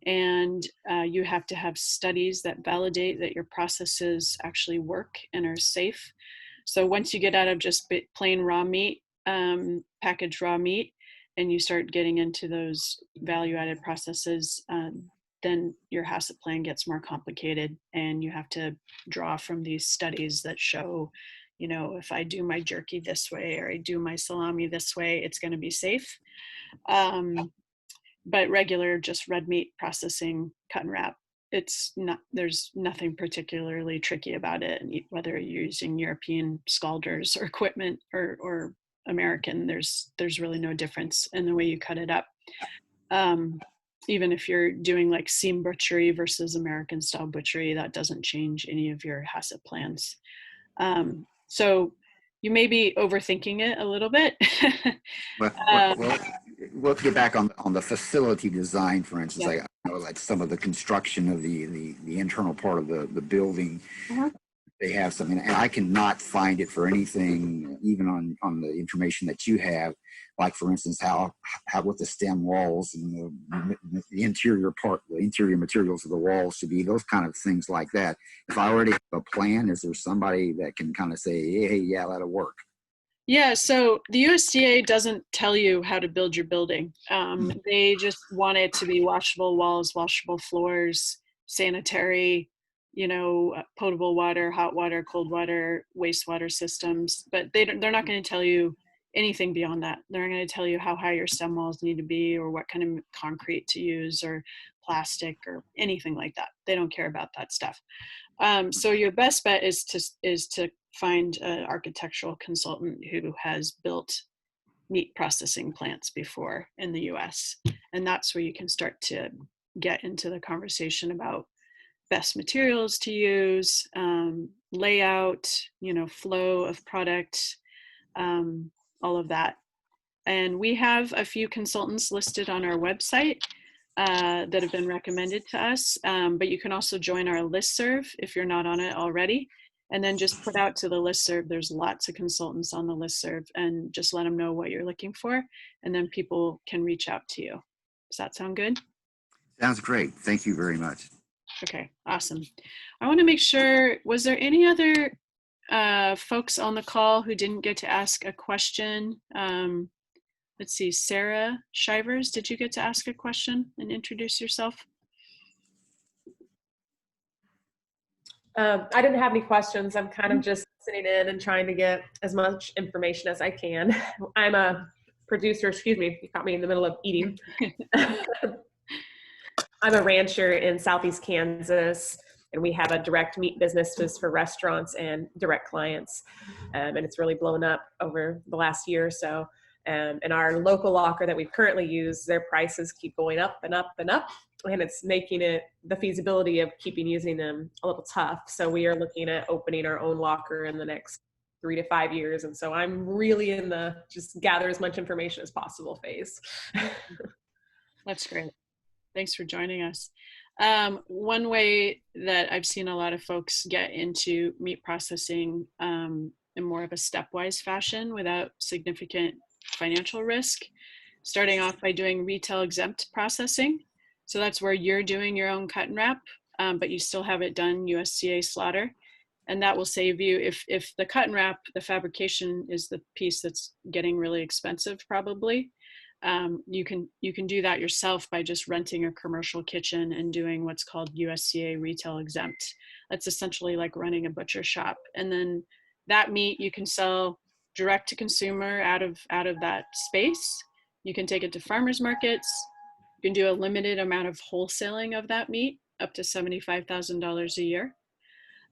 and you have to have studies that validate that your processes actually work and are safe. So once you get out of just plain raw meat, packaged raw meat, and you start getting into those value-added processes, then your HACCP plan gets more complicated, and you have to draw from these studies that show, if I do my jerky this way or I do my salami this way, it's going to be safe. But regular, just red meat processing, cut and wrap, there's nothing particularly tricky about it. And whether you're using European scalders or equipment or American, there's really no difference in the way you cut it up. Even if you're doing like seam butchery versus American style butchery, that doesn't change any of your HACCP plans. So you may be overthinking it a little bit. Well, let's get back on the facility design, for instance. I know like some of the construction of the internal part of the building. They have something, and I cannot find it for anything, even on the information that you have, like for instance, how what the stem walls and the interior part, the interior materials of the walls should be, those kind of things like that. If I already have a plan, is there somebody that can kind of say, hey, yeah, that'll work? Yeah, so the USDA doesn't tell you how to build your building. They just want it to be washable walls, washable floors, sanitary, potable water, hot water, cold water, wastewater systems. But they're not going to tell you anything beyond that. They're not going to tell you how high your stem walls need to be, or what kind of concrete to use, or plastic, or anything like that. They don't care about that stuff. So your best bet is to find an architectural consultant who has built meat processing plants before in the US. And that's where you can start to get into the conversation about best materials to use, layout, flow of product, all of that. And we have a few consultants listed on our website that have been recommended to us, but you can also join our listserv if you're not on it already, and then just put out to the listserv. There's lots of consultants on the listserv, and just let them know what you're looking for, and then people can reach out to you. Does that sound good? Sounds great. Thank you very much. Okay, awesome. I want to make sure, was there any other folks on the call who didn't get to ask a question? Let's see, Sarah Shivers, did you get to ask a question and introduce yourself? I didn't have any questions. I'm kind of just sitting in and trying to get as much information as I can. I'm a producer, excuse me, you caught me in the middle of eating. I'm a rancher in Southeast Kansas, and we have a direct meat business for restaurants and direct clients. And it's really blown up over the last year or so. And our local locker that we currently use, their prices keep going up and up and up. And it's making it the feasibility of keeping using them a little tough. So we are looking at opening our own locker in the next 3 to 5 years. And so I'm really in the just gather as much information as possible phase. That's great. Thanks for joining us. One way that I've seen a lot of folks get into meat processing in more of a stepwise fashion without significant financial risk, starting off by doing retail exempt processing. So that's where you're doing your own cut and wrap, but you still have it done USDA slaughter. And that will save you, if the cut and wrap, the fabrication is the piece that's getting really expensive probably, you can do that yourself by just renting a commercial kitchen and doing what's called USDA retail exempt. That's essentially like running a butcher shop. And then that meat you can sell direct to consumer out of that space. You can take it to farmers markets. You can do a limited amount of wholesaling of that meat, up to $75,000 a year.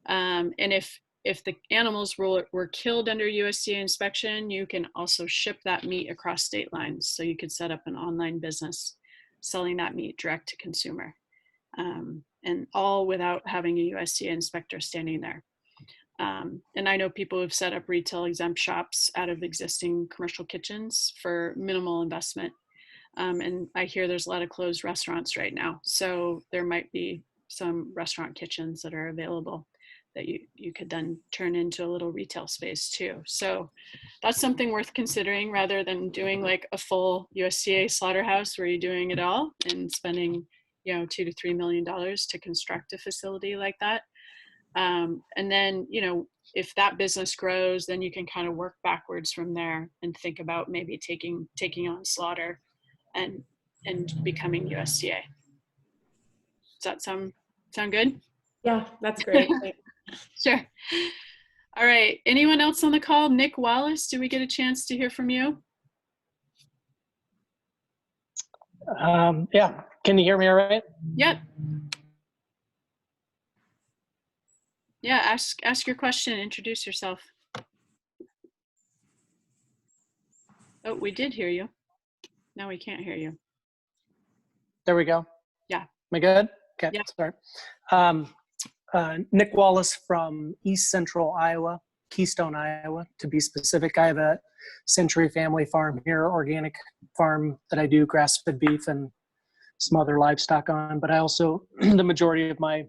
And if the animals were killed under USDA inspection, you can also ship that meat across state lines. So you could set up an online business selling that meat direct to consumer, and all without having a USDA inspector standing there. And I know people who've set up retail exempt shops out of existing commercial kitchens for minimal investment. And I hear there's a lot of closed restaurants right now. So there might be some restaurant kitchens that are available that you could then turn into a little retail space too. So that's something worth considering, rather than doing like a full USDA slaughterhouse where you're doing it all and spending, $2 to $3 million to construct a facility like that. And then, if that business grows, then you can kind of work backwards from there and think about maybe taking on slaughter and becoming USDA. Does that sound good? Yeah, that's great. Sure. All right. Anyone else on the call? Nick Wallace, did we get a chance to hear from you? Yeah. Can you hear me all right? Yep. Yeah, ask your question, introduce yourself. Oh, we did hear you. Now we can't hear you. There we go. Yeah. Am I good? Okay, yeah. Sorry. Nick Wallace from East Central Iowa, Keystone, Iowa, to be specific. I have a Century family farm here, organic farm that I do grass-fed beef and some other livestock on, but I also, the majority of my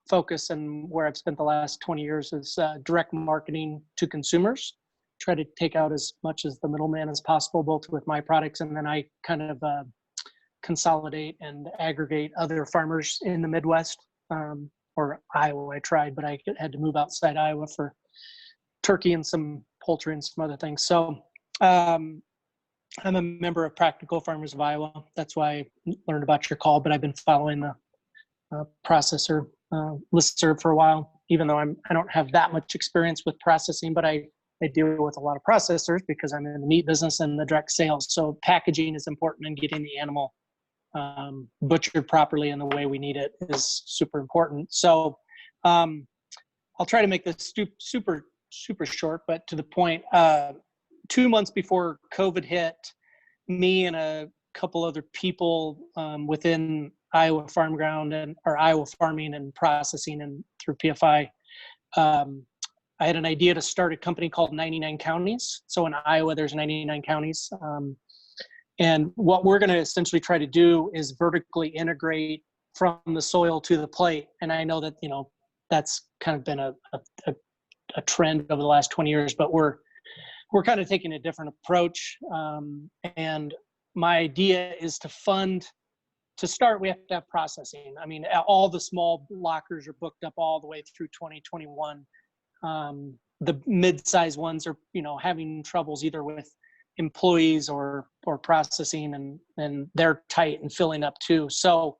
focus and where I've spent the last 20 years is direct marketing to consumers. Try to take out as much as the middleman as possible, both with my products, and then I kind of consolidate and aggregate other farmers in the Midwest, or Iowa. I tried, but I had to move outside Iowa for turkey and some poultry and some other things. So I'm a member of Practical Farmers of Iowa. That's why I learned about your call, but I've been following the processor listserv for a while, even though I don't have that much experience with processing, but I deal with a lot of processors because I'm in the meat business and the direct sales. So packaging is important, and getting the animal butchered properly in the way we need it is super important. So I'll try to make this super short, but to the point. 2 months before COVID hit, me and a couple other people within Iowa Farm Ground or Iowa Farming and Processing and through PFI, I had an idea to start a company called 99 Counties. So in Iowa, there's 99 counties. And what we're going to essentially try to do is vertically integrate from the soil to the plate. And I know that, that's kind of been a trend over the last 20 years, but we're kind of taking a different approach. And my idea is to start, we have to have processing. I mean, all the small lockers are booked up all the way through 2021. The mid-size ones are, having troubles either with employees or processing, and they're tight and filling up too. So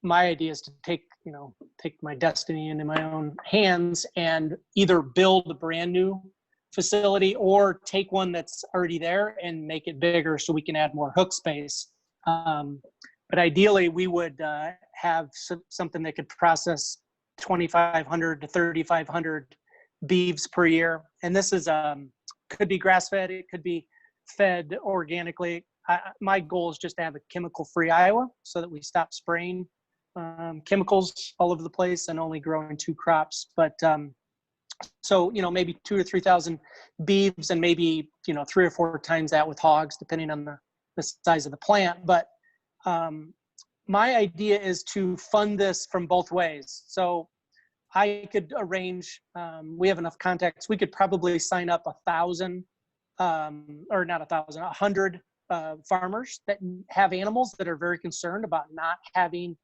my idea is to take my destiny into my own hands and either build a brand new facility or take one that's already there and make it bigger so we can add more hook space. But ideally, we would have something that could process 2,500 to 3,500 beeves per year. And this is could be grass-fed, it could be fed organically. My goal is just to have a chemical-free Iowa so that we stop spraying chemicals all over the place and only growing 2 crops. But so maybe 2,000 or 3,000 beeves and maybe 3 or 4 times that with hogs, depending on the size of the plant. But my idea is to fund this from both ways. So I could arrange, we have enough contacts, we could probably sign up 1,000 or not 1,000, 100 farmers that have animals that are very concerned about not having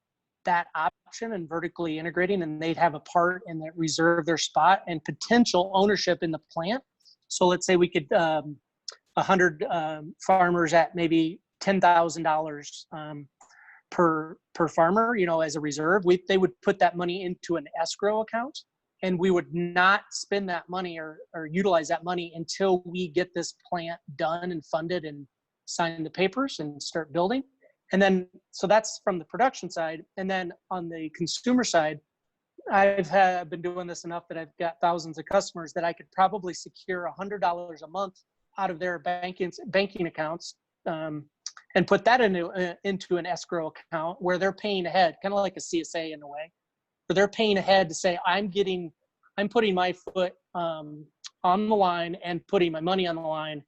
that option and vertically integrating, and they'd have a part in that, reserve their spot and potential ownership in the plant. So let's say we could 100 farmers at maybe $10,000 per farmer, as a reserve. They would put that money into an escrow account, and we would not spend that money or utilize that money until we get this plant done and funded and sign the papers and start building. And then, so that's from the production side. And then on the consumer side, I've been doing this enough that I've got thousands of customers that I could probably secure $100 a month out of their banking accounts, and put that into an escrow account where they're paying ahead, kind of like a CSA in a way, where they're paying ahead to say, I'm putting my foot on the line and putting my money on the line,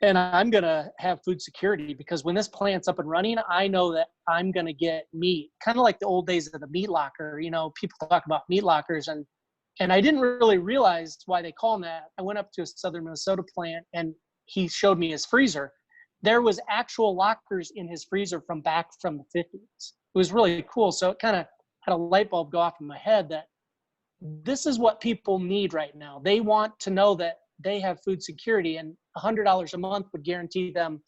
and I'm going to have food security, because when this plant's up and running, I know that I'm going to get meat, kind of like the old days of the meat locker. People talk about meat lockers, and I didn't really realize why they call them that. I went up to a southern Minnesota plant, and he showed me his freezer. There was actual lockers in his freezer from the 50s. It was really cool. So it kind of had a light bulb go off in my head that this is what people need right now. They want to know that they have food security, and $100 a month would guarantee them,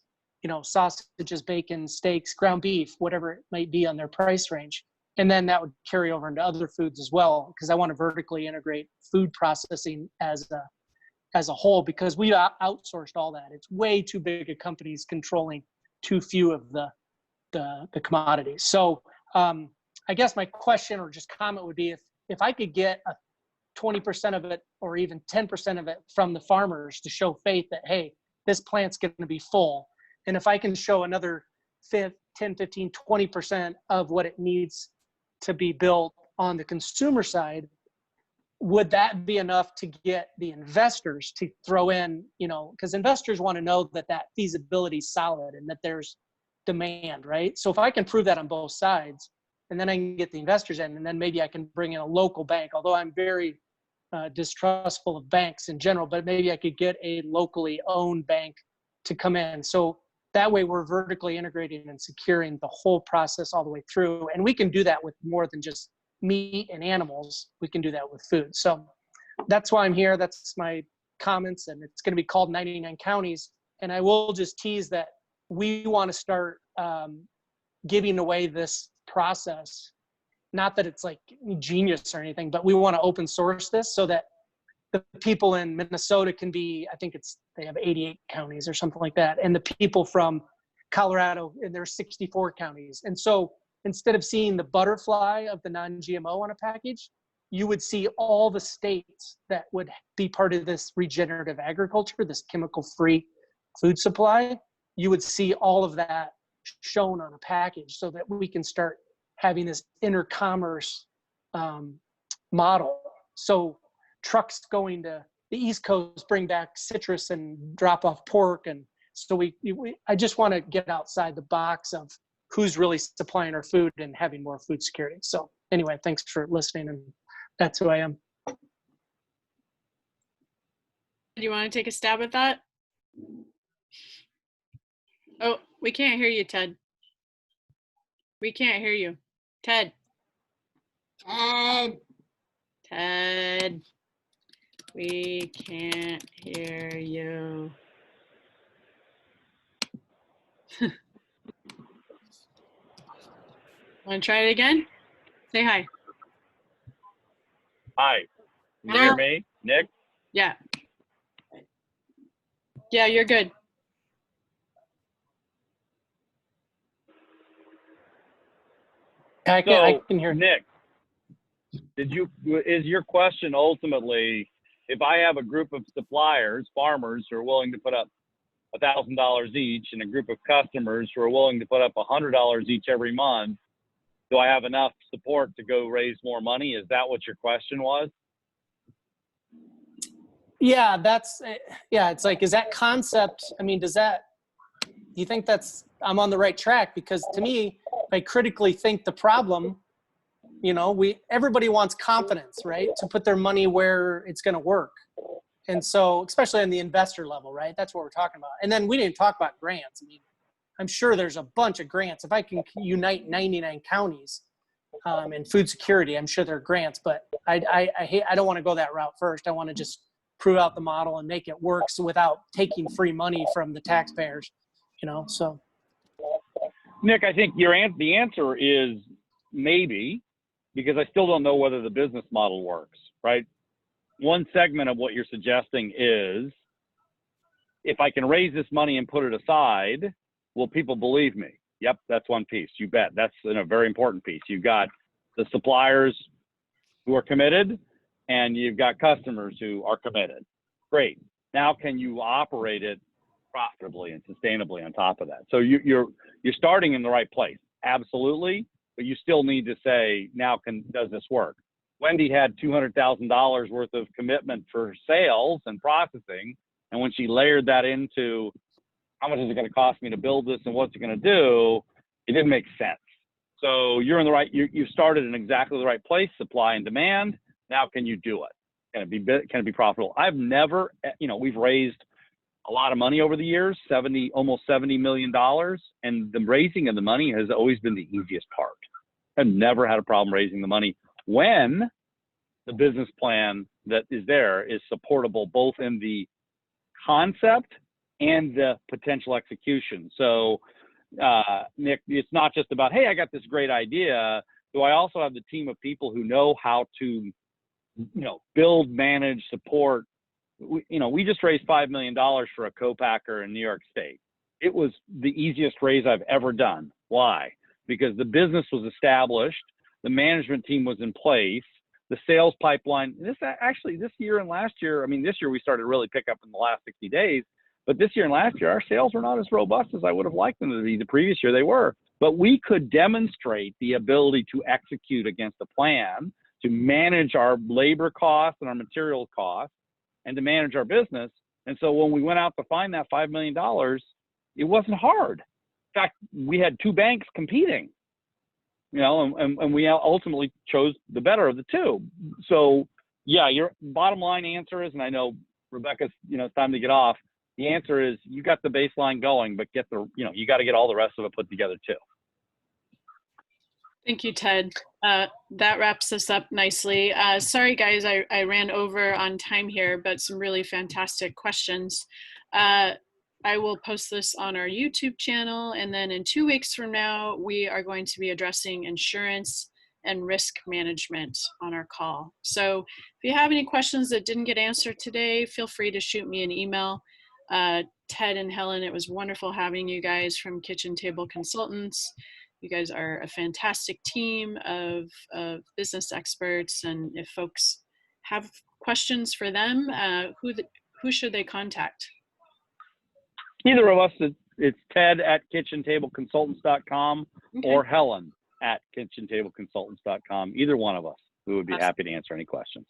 sausages, bacon, steaks, ground beef, whatever it might be on their price range. And then that would carry over into other foods as well, because I want to vertically integrate food processing as a whole, because we outsourced all that. It's way too big a companies controlling too few of the commodities. So I guess my question or just comment would be, if I could get 20% of it or even 10% of it from the farmers to show faith that, hey, this plant's going to be full. And if I can show another 10, 15, 20% of what it needs to be built on the consumer side, would that be enough to get the investors to throw in, because investors want to know that feasibility is solid and that there's demand, right? So if I can prove that on both sides, and then I can get the investors in, and then maybe I can bring in a local bank, although I'm very distrustful of banks in general, but maybe I could get a locally owned bank to come in. So that way we're vertically integrating and securing the whole process all the way through. And we can do that with more than just meat and animals. We can do that with food. So that's why I'm here. That's my comments, and it's going to be called 99 Counties. And I will just tease that we want to start giving away this process. Not that it's like genius or anything, but we want to open source this so that the people in Minnesota can be, I think they have 88 counties or something like that. And the people from Colorado, and there's 64 counties. And so instead of seeing the butterfly of the non-GMO on a package, you would see all the states that would be part of this regenerative agriculture, this chemical-free food supply. You would see all of that shown on a package so that we can start having this intercommerce model. So trucks going to the East Coast bring back citrus and drop off pork. And so I just want to get outside the box of who's really supplying our food and having more food security. So anyway, thanks for listening, and that's who I am. Do you want to take a stab at that? Oh, we can't hear you, Ted. We can't hear you. Ted. Ted. We can't hear you. Want to try it again? Say hi. Hi. Can you hear me, Nick? Yeah. Yeah, you're good. I can hear. Nick, is your question ultimately, if I have a group of suppliers, farmers who are willing to put up $1,000 each, and a group of customers who are willing to put up $100 each every month, do I have enough support to go raise more money? Is that what your question was? Yeah, it's like, is that concept, I mean, do you think I'm on the right track? Because to me, if I critically think the problem, everybody wants confidence, right? To put their money where it's going to work. And so, especially on the investor level, right? That's what we're talking about. And then we didn't talk about grants. I mean, I'm sure there's a bunch of grants. If I can unite 99 counties in food security, I'm sure there are grants, but I don't want to go that route first. I want to just prove out the model and make it work without taking free money from the taxpayers, so. Nick, I think the answer is maybe, because I still don't know whether the business model works, right? One segment of what you're suggesting is, if I can raise this money and put it aside, will people believe me? Yep, that's one piece. You bet. That's a very important piece. You've got the suppliers who are committed, and you've got customers who are committed. Great. Now, can you operate it profitably and sustainably on top of that? So you're starting in the right place. Absolutely. But you still need to say, now, does this work? Wendy had $200,000 worth of commitment for sales and processing. And when she layered that into how much is it going to cost me to build this and what's it going to do, it didn't make sense. So you're in the right, you started in exactly the right place, supply and demand. Now, can you do it? Can it be profitable? I've never, we've raised a lot of money over the years, almost $70 million. And the raising of the money has always been the easiest part. I've never had a problem raising the money when the business plan that is there is supportable both in the concept and the potential execution. So, Nick, it's not just about, hey, I got this great idea. Do I also have the team of people who know how to, build, manage, support? We just raised $5 million for a co-packer in New York State. It was the easiest raise I've ever done. Why? Because the business was established, the management team was in place, the sales pipeline. This year and last year, this year we started to really pick up in the last 60 days, but this year and last year, our sales were not as robust as I would have liked them to be. The previous year they were, but we could demonstrate the ability to execute against a plan, to manage our labor costs and our material costs, and to manage our business. And so when we went out to find that $5 million, it wasn't hard. In fact, we had two banks competing, and we ultimately chose the better of the two. So yeah, your bottom line answer is, and I know Rebecca's, it's time to get off. The answer is you got the baseline going, but you got to get all the rest of it put together too. Thank you, Ted. That wraps us up nicely. Sorry, guys, I ran over on time here, but some really fantastic questions. I will post this on our YouTube channel, and then in 2 weeks from now, we are going to be addressing insurance and risk management on our call. So if you have any questions that didn't get answered today, feel free to shoot me an email. Ted and Helen, it was wonderful having you guys from Kitchen Table Consultants. You guys are a fantastic team of business experts, and if folks have questions for them, who should they contact? Either of us. It's ted@kitchentableconsultants.com or helen@kitchentableconsultants.com. Either one of us. We would be happy to answer any questions.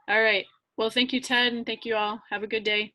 All right. Well, thank you, Ted, and thank you all. Have a good day.